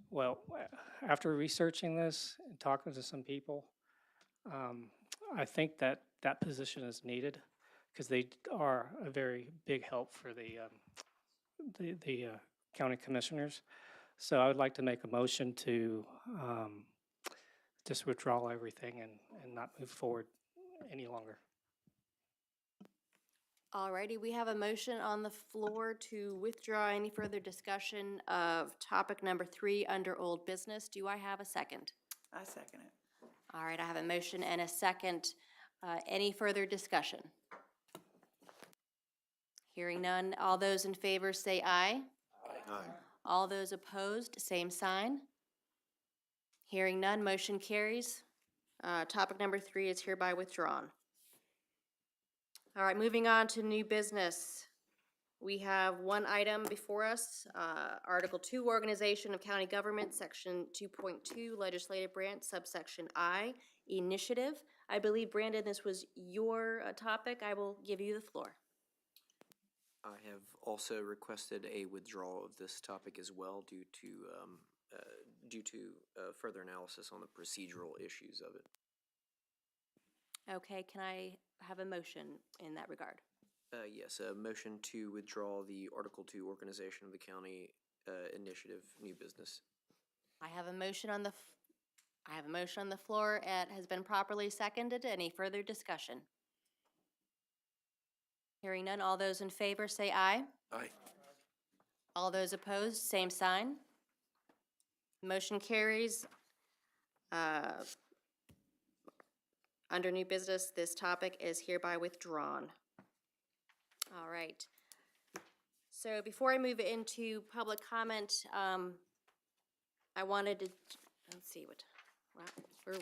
Well, after researching this and talking to some people, I think that that position is needed, because they are a very big help for the county commissioners. So I would like to make a motion to just withdraw everything and not move forward any longer. Alrighty, we have a motion on the floor to withdraw any further discussion of topic number 3 under old business. Do I have a second? I second it. All right, I have a motion and a second. Any further discussion? Hearing none, all those in favor say aye. Aye. All those opposed, same sign. Hearing none, motion carries. Topic number 3 is hereby withdrawn. All right, moving on to new business. We have one item before us, Article 2, Organization of County Government, Section 2.2, Legislative Branch, Subsection I, Initiative. I believe, Brandon, this was your topic. I will give you the floor. I have also requested a withdrawal of this topic as well due to further analysis on the procedural issues of it. Okay, can I have a motion in that regard? Yes, a motion to withdraw the Article 2 Organization of the County Initiative, new business. I have a motion on the floor. It has been properly seconded. Any further discussion? Hearing none, all those in favor say aye. Aye. All those opposed, same sign. Motion carries. Under new business, this topic is hereby withdrawn. All right. So before I move into public comment, I wanted to, let's see what, wow,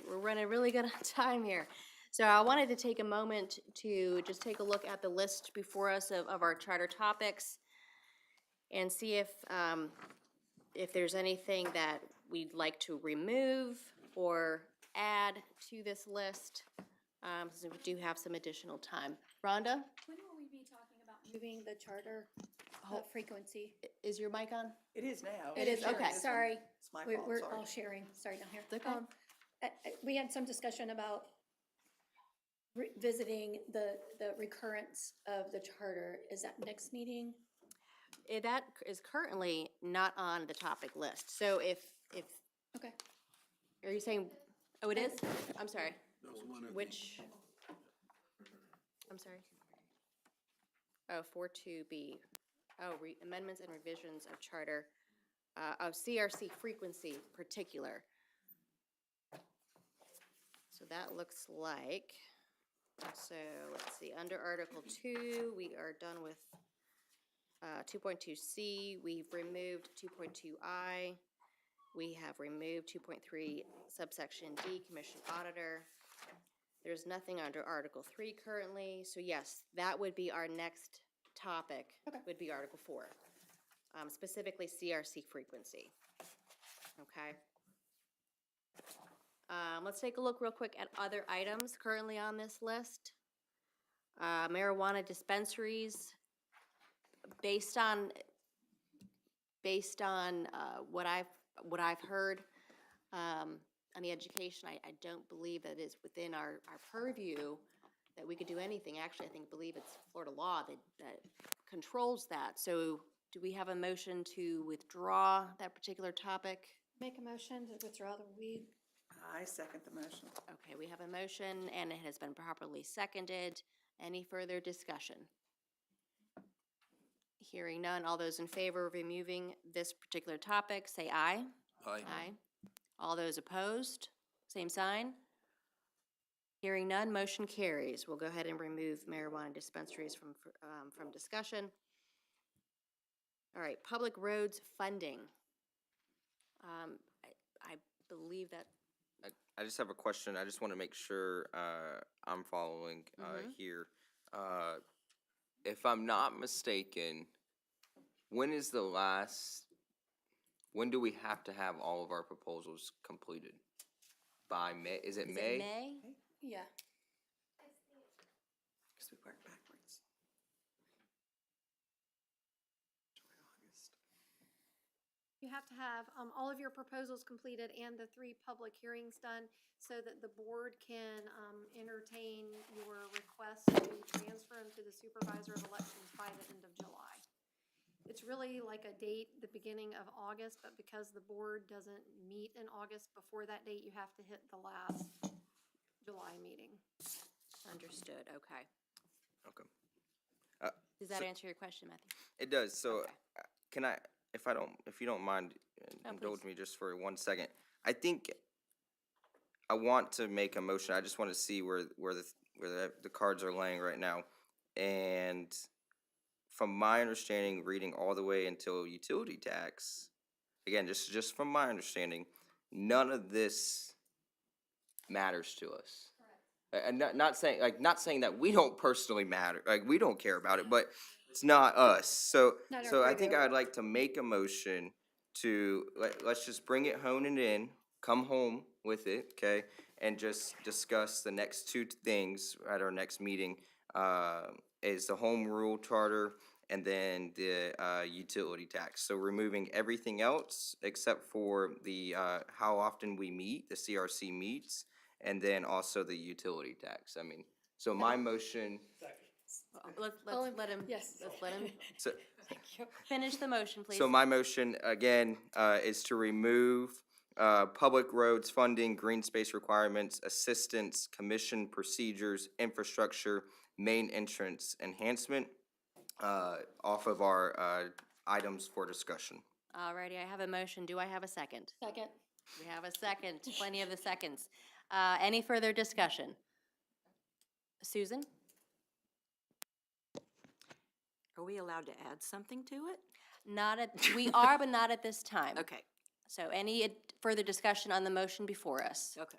we're running really good on time here. So I wanted to take a moment to just take a look at the list before us of our charter topics and see if there's anything that we'd like to remove or add to this list, since we do have some additional time. Rhonda, When will we be talking about moving the charter frequency? is your mic on? It is now. It is, okay. Sorry. It's my We're, fault, we're sorry. all sharing, sorry, down here. Look on. We had some discussion about revisiting the recurrence of the charter. Is that next meeting? That is currently not on the topic list. So if Okay. Are you saying, oh, it is? I'm sorry. Which? I'm sorry. Oh, 42B. Oh, amendments and revisions of charter, of CRC frequency particular. So that looks like, so let's see, under Article 2, we are done with 2.2C. We've removed 2.2I. We have removed 2.3 subsection D, Commission Auditor. There's nothing under Article 3 currently, so yes, that would be our next topic, would be Article 4, specifically CRC frequency. Okay. Let's take a look real quick at other items currently on this list. Marijuana dispensaries, based on what I've heard on the education, I don't believe that it's within our purview that we could do anything. Actually, I believe it's Florida law that controls that. So do we have a motion to withdraw that particular topic? Make a motion to withdraw the weed. I second the motion. Okay, we have a motion and it has been properly seconded. Any further discussion? Hearing none, all those in favor of removing this particular topic, say aye. Aye. Aye. All those opposed, same sign. Hearing none, motion carries. We'll go ahead and remove marijuana dispensaries from discussion. All right, public roads funding. I believe that, I just have a question. I just want to make sure I'm following here. If I'm not mistaken, when do we have to have all of our proposals completed? By May? Is it May? Yeah. Because we work backwards. You have to have all of your proposals completed and the 3 public hearings done so that the board can entertain your request to transfer them to the supervisor of elections by the end of July. It's really like a date, the beginning of August, but because the board doesn't meet in August before that date, you have to hit the last July meeting. understood, okay. Okay. Does that answer your question, Matthew? It does. So Okay. can I, if you don't mind, indulge me just for 1 second. I think I want to make a motion. I just want to see where the cards are laying right now. And from my understanding, reading all the way until utility tax, again, just from my understanding, none of this matters to us. And not saying that we don't personally matter, like we don't care about it, but it's not us. So Not our so I think purview. I'd like to make a motion to let's just bring it, hone it in, come home with it, okay, and just discuss the next 2 things at our next meeting. Is the home rule charter and then the utility tax. So removing everything else except for the how often we meet, the CRC meets, and then also the utility tax. I mean, so my motion. Let's let him, Yes. let's let him So, finish the motion, please. so my motion again is to remove public roads funding, green space requirements, assistance, commission procedures, infrastructure, main entrance enhancement off of our items for discussion. All righty, I have a motion. Do I have a second? Second. We have a second, plenty of the seconds. Any further discussion? Susan? Are we allowed to add something to it? Not at, we are, but not at this time. Okay, So any further discussion on the motion before us? okay.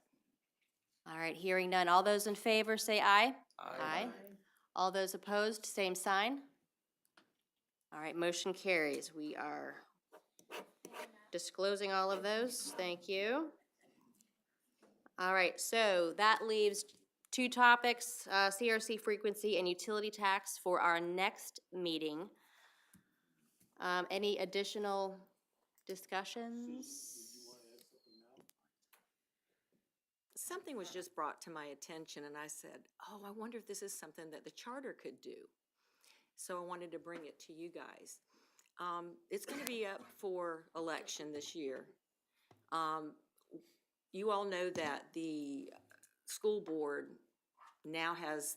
All right, hearing none. All those in favor say aye. Aye. All those opposed, same sign. All right, motion carries. We are disclosing all of those. Thank you. All right, so that leaves 2 topics, CRC frequency and utility tax for our next meeting. Any additional discussions? Something was just brought to my attention and I said, oh, I wonder if this is something that the charter could do. So I wanted to bring it to you guys. It's going to be up for election this year. you all know that the school board now has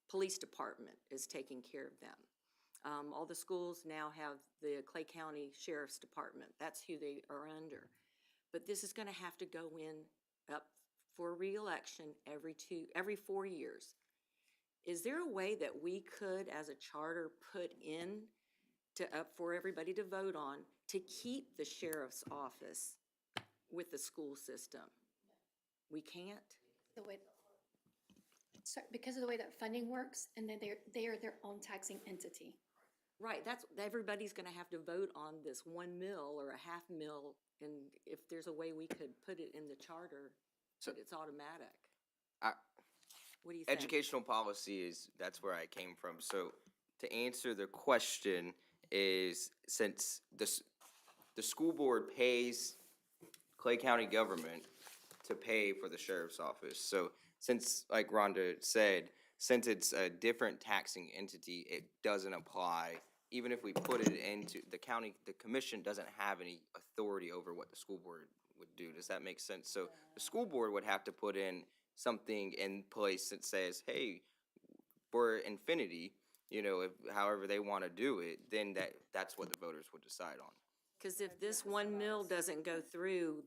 police department is taking care of them. All the schools now have the Clay County Sheriff's Department. That's who they are under. But this is gonna have to go up for reelection every 4 years. Is there a way that we could, as a charter, put in up for everybody to vote on to keep the sheriff's office with the school system? We can't? Because of the way that funding works, and then they are their own taxing entity. Right, everybody's gonna have to vote on this 1 mil or a half mil, and if there's a way we could put it in the charter, so it's automatic. What do you think? Educational policy that's where I came from. So to answer the question is, since the school board pays Clay County government to pay for the sheriff's office. So since, like Rhonda said, since it's a different taxing entity, it doesn't apply. Even if we put it into the county, the commission doesn't have any authority over what the school board would do. Does that make sense? So the school board would have to put in something in place that says, hey, for Infinity, however they want to do it, then that's what the voters would decide on. Because if this 1 mil doesn't go through,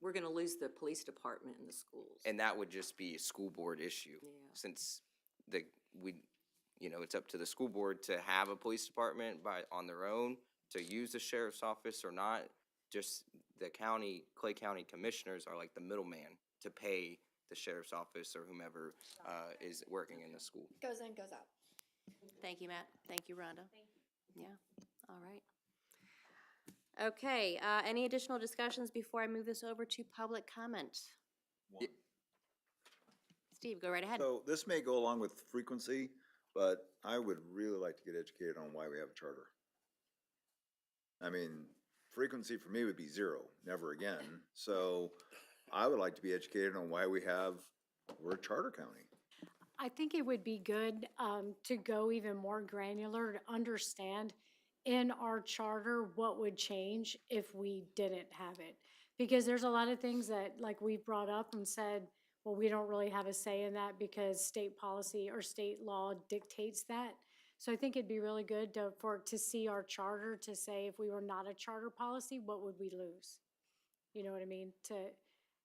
we're gonna lose the police department in the schools. And that would just be a school board issue. Yeah. Since it's up to the school board to have a police department on their own, to use the sheriff's office or not. Just the Clay County commissioners are like the middleman to pay the sheriff's office or whomever is working in the school. Goes in, goes out. Thank you, Matt. Thank you, Rhonda. Yeah, all right. Okay, any additional discussions before I move this over to public comment? Steve, go right ahead. So this may go along with frequency, but I would really like to get educated on why we have a charter. I mean, frequency for me would be 0, never again. So I would like to be educated on why we're a charter county. I think it would be good to go even more granular to understand in our charter what would change if we didn't have it. Because there's a lot of things that, like, we brought up and said, well, we don't really have a say in that because state policy or state law dictates that. So I think it'd be really good to see our charter, to say if we were not a charter policy, what would we lose? You know what I mean?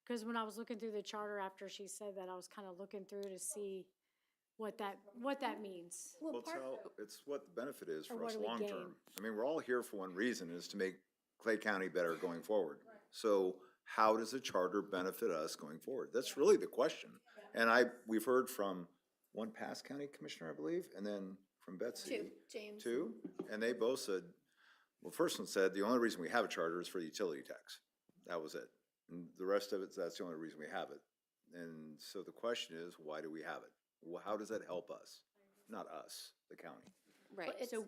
Because when I was looking through the charter after she said that, I was kind of looking through to see what that means. Well, it's what the benefit is Or for what us do we long gain? term. I mean, we're all here for one reason, is to make Clay County better going forward. So how does a charter benefit us going forward? That's really the question. And we've heard from one past county commissioner, I believe, and then from Betsy. James. Two, and they both said, well, first one said, the only reason we have a charter is for the utility tax. That was it. And the rest of it, that's the only reason we have it. And so the question is, why do we have it? Well, how does that help us? Not us, the county. Right, Well, so,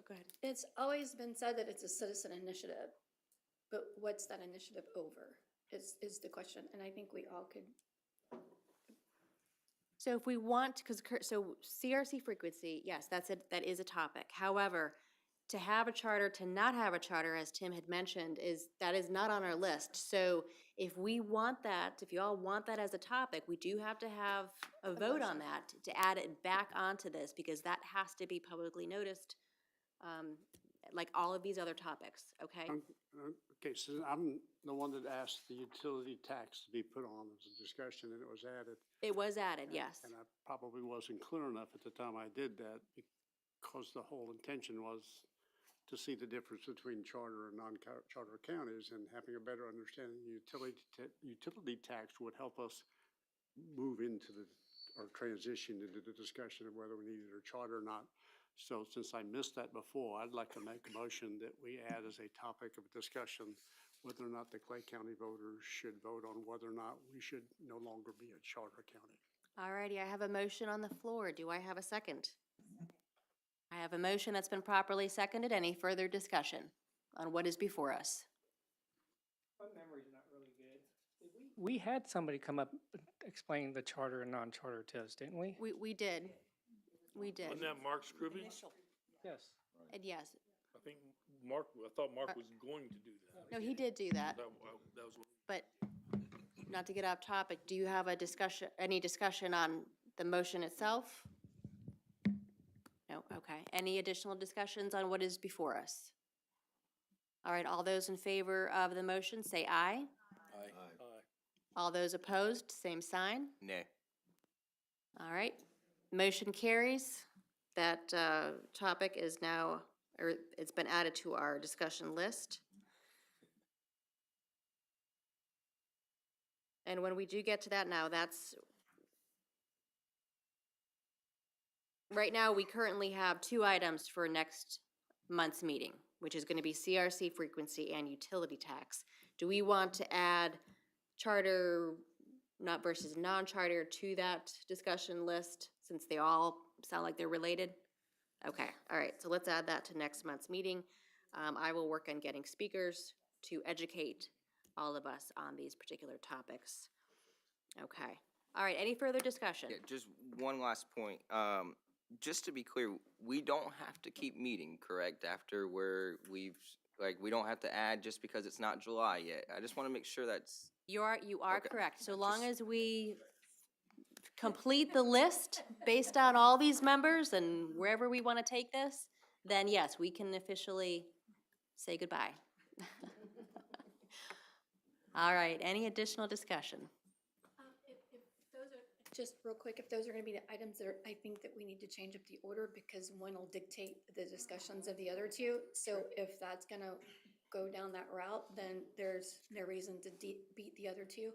go ahead. It's always been said that it's a citizen initiative, but what's that initiative over is the question, and I think we all could. So if we want, so CRC frequency, yes, that is a topic. However, to have a charter, to not have a charter, as Tim had mentioned, that is not on our list. So if we want that, if you all want that as a topic, we do have to have a vote on that to add it back onto this, because that has to be publicly noticed, like all of these other topics, okay? Okay, so I'm the one that asked the utility tax to be put on as a discussion, and it was added. It was added, yes. And I probably wasn't clear enough at the time I did that, because the whole intention was to see the difference between charter and non-charter counties, and having a better understanding of utility tax would help us move into or transition into the discussion of whether we needed a charter or not. So since I missed that before, I'd like to make a motion that we add as a topic of discussion whether or not the Clay County voters should vote on whether or not we should no longer be a charter county. All righty, I have a motion on the floor. Do I have a second? I have a motion that's been properly seconded. Any further discussion on what is before us? My memory's not really good. We had somebody come up explaining the charter and non-charter to us, didn't we? We did. We did. Wasn't that Mark Scruby? Yes. And yes, I thought Mark was going to do that. no, he did do that, That was, but not to get off topic, do you have a discussion, any discussion on the motion itself? No, okay. Any additional discussions on what is before us? All right, all those in favor of the motion, say aye. Aye. All those opposed, same sign. Nay. All right, motion carries. That topic is now, or it's been added to our discussion list. And when we do get to that now, that's, right now, we currently have 2 items for next month's meeting, which is going to be CRC frequency and utility tax. Do we want to add charter not versus non-charter to that discussion list, since they all sound like they're related? Okay, all right, so let's add that to next month's meeting. I will work on getting speakers to educate all of us on these particular topics. Okay, all right, any further discussion? Yeah, just one last point. Just to be clear, we don't have to keep meeting, correct? After we don't have to add just because it's not July yet. I just want to make sure that's, You are Okay. correct. So long as we complete the list based on all these members and wherever we want to take this, then yes, we can officially say goodbye. All right, any additional discussion? If those are, just real quick, if those are gonna be the items that are, I think that we need to change up the order because one will dictate the discussions of the other two. So if that's gonna go down that route, then there's no reason to beat the other two.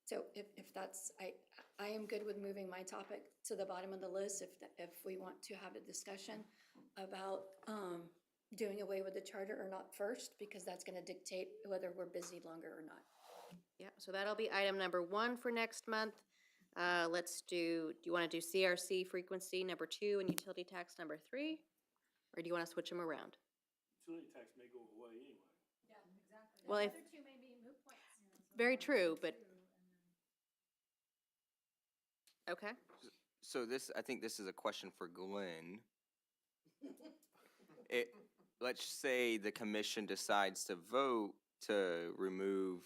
So if that's, I am good with moving my topic to the bottom of the list if we want to have a discussion about, doing away with the charter or not first, because that's gonna dictate whether we're busy longer or not. Yeah, so that'll be item number 1 for next month. Let's do you want to do CRC frequency number 2 and utility tax number 3? Or do you want to switch them around? Utility tax may go away anyway. Well, if, two may be moot points. very true, but, okay. so this, I think this is a question for Glenn. Let's say the commission decides to vote to remove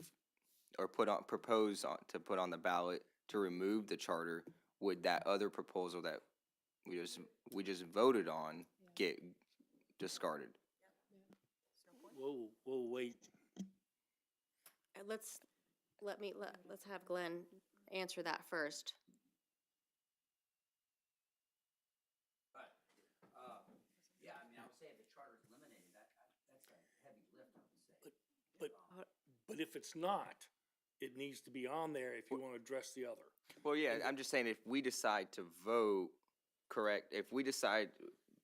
or propose to put on the ballot to remove the charter. Would that other proposal that we just voted on get discarded? We'll wait. Let's have Glenn answer that first. Yeah, I mean, I would say if the charter's eliminated, that's a heavy lift, I would say. But if it's not, it needs to be on there if you want to address the other. Well, yeah, I'm just saying if we decide to vote, correct, if we decide,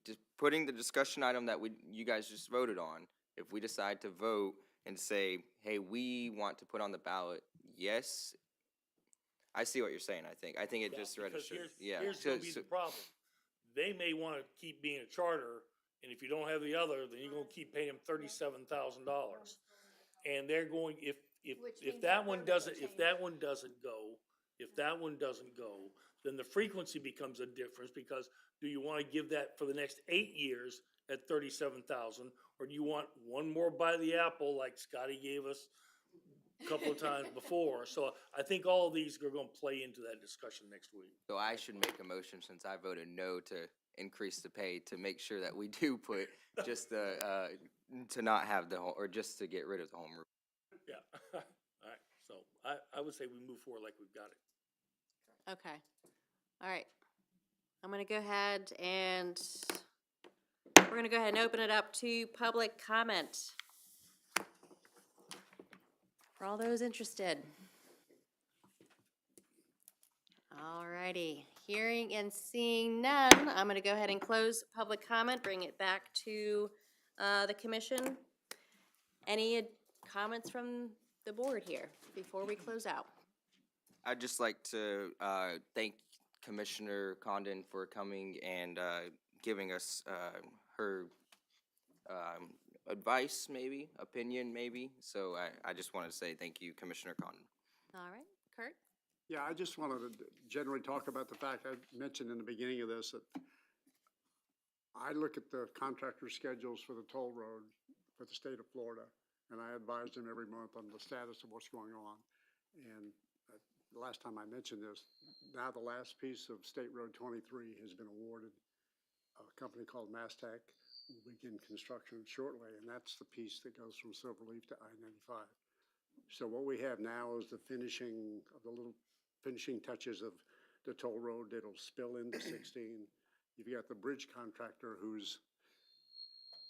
just putting the discussion item that you guys just voted on, if we decide to vote and say, hey, we want to put on the ballot, yes, I see what you're saying, I think it Yeah, just because registered, yeah. Here's gonna be the problem. They may want to keep being a charter, and if you don't have the other, then you're gonna keep paying them $37,000. And they're going, if Which means that that one they're gonna doesn't, if change. that one doesn't go, then the frequency becomes a difference, because do you want to give that for the next 8 years at 37,000? Or do you want one more bite of the apple like Scotty gave us a couple of times before? So I think all of these are gonna play into that discussion next week. So I should make a motion, since I voted no to increase the pay, to make sure that we do put just the, to not have the, or just to get rid of the home rule. Yeah, all right, so I would say we move forward like we've got it. Okay, all right. I'm gonna go ahead and, we're gonna go ahead and open it up to public comment. For all those interested. All righty, hearing and seeing none, I'm gonna go ahead and close public comment, bring it back to the commission. Any comments from the board here before we close out? I'd just like to thank Commissioner Condon for coming and giving us her advice, maybe, opinion, maybe. So I just want to say thank you, Commissioner Condon. All right, Kurt? Yeah, I just wanted to generally talk about the fact I mentioned in the beginning of this that I look at the contractor schedules for the toll road for the state of Florida, and I advise them every month on the status of what's going on. And the last time I mentioned this, now the last piece of State Road 23 has been awarded. A company called Mastech will begin construction shortly, and that's the piece that goes from Silverleaf to I-95. So what we have now is the finishing of the little finishing touches of the toll road that'll spill into 16. You've got the bridge contractor who's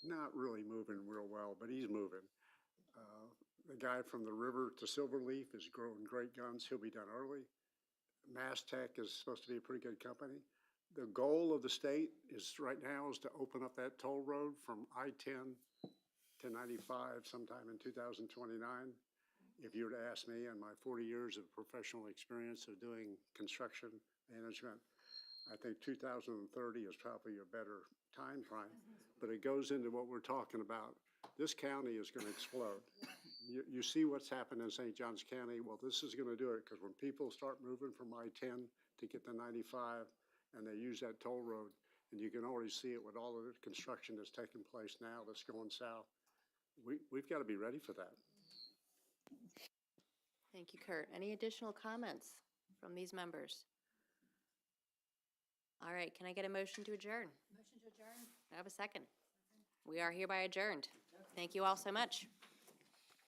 not really moving real well, but he's moving. The guy from the river to Silverleaf is growing great guns. He'll be done early. Mastech is supposed to be a pretty good company. The goal of the state is right now is to open up that toll road from I-10 to 95 sometime in 2029. If you were to ask me, in my 40 years of professional experience of doing construction management, I think 2030 is probably a better time frame. But it goes into what we're talking about. This county is going to explode. You see what's happened in St. Johns County. Well, this is going to do it because when people start moving from I-10 to get to 95 and they use that toll road, and you can already see it with all of the construction that's taking place now that's going south, we've got to be ready for that. Thank you, Kurt. Any additional comments from these members? All right, can I get a motion to adjourn? Motion to adjourn? I have a second. We are hereby adjourned. Thank you all so much.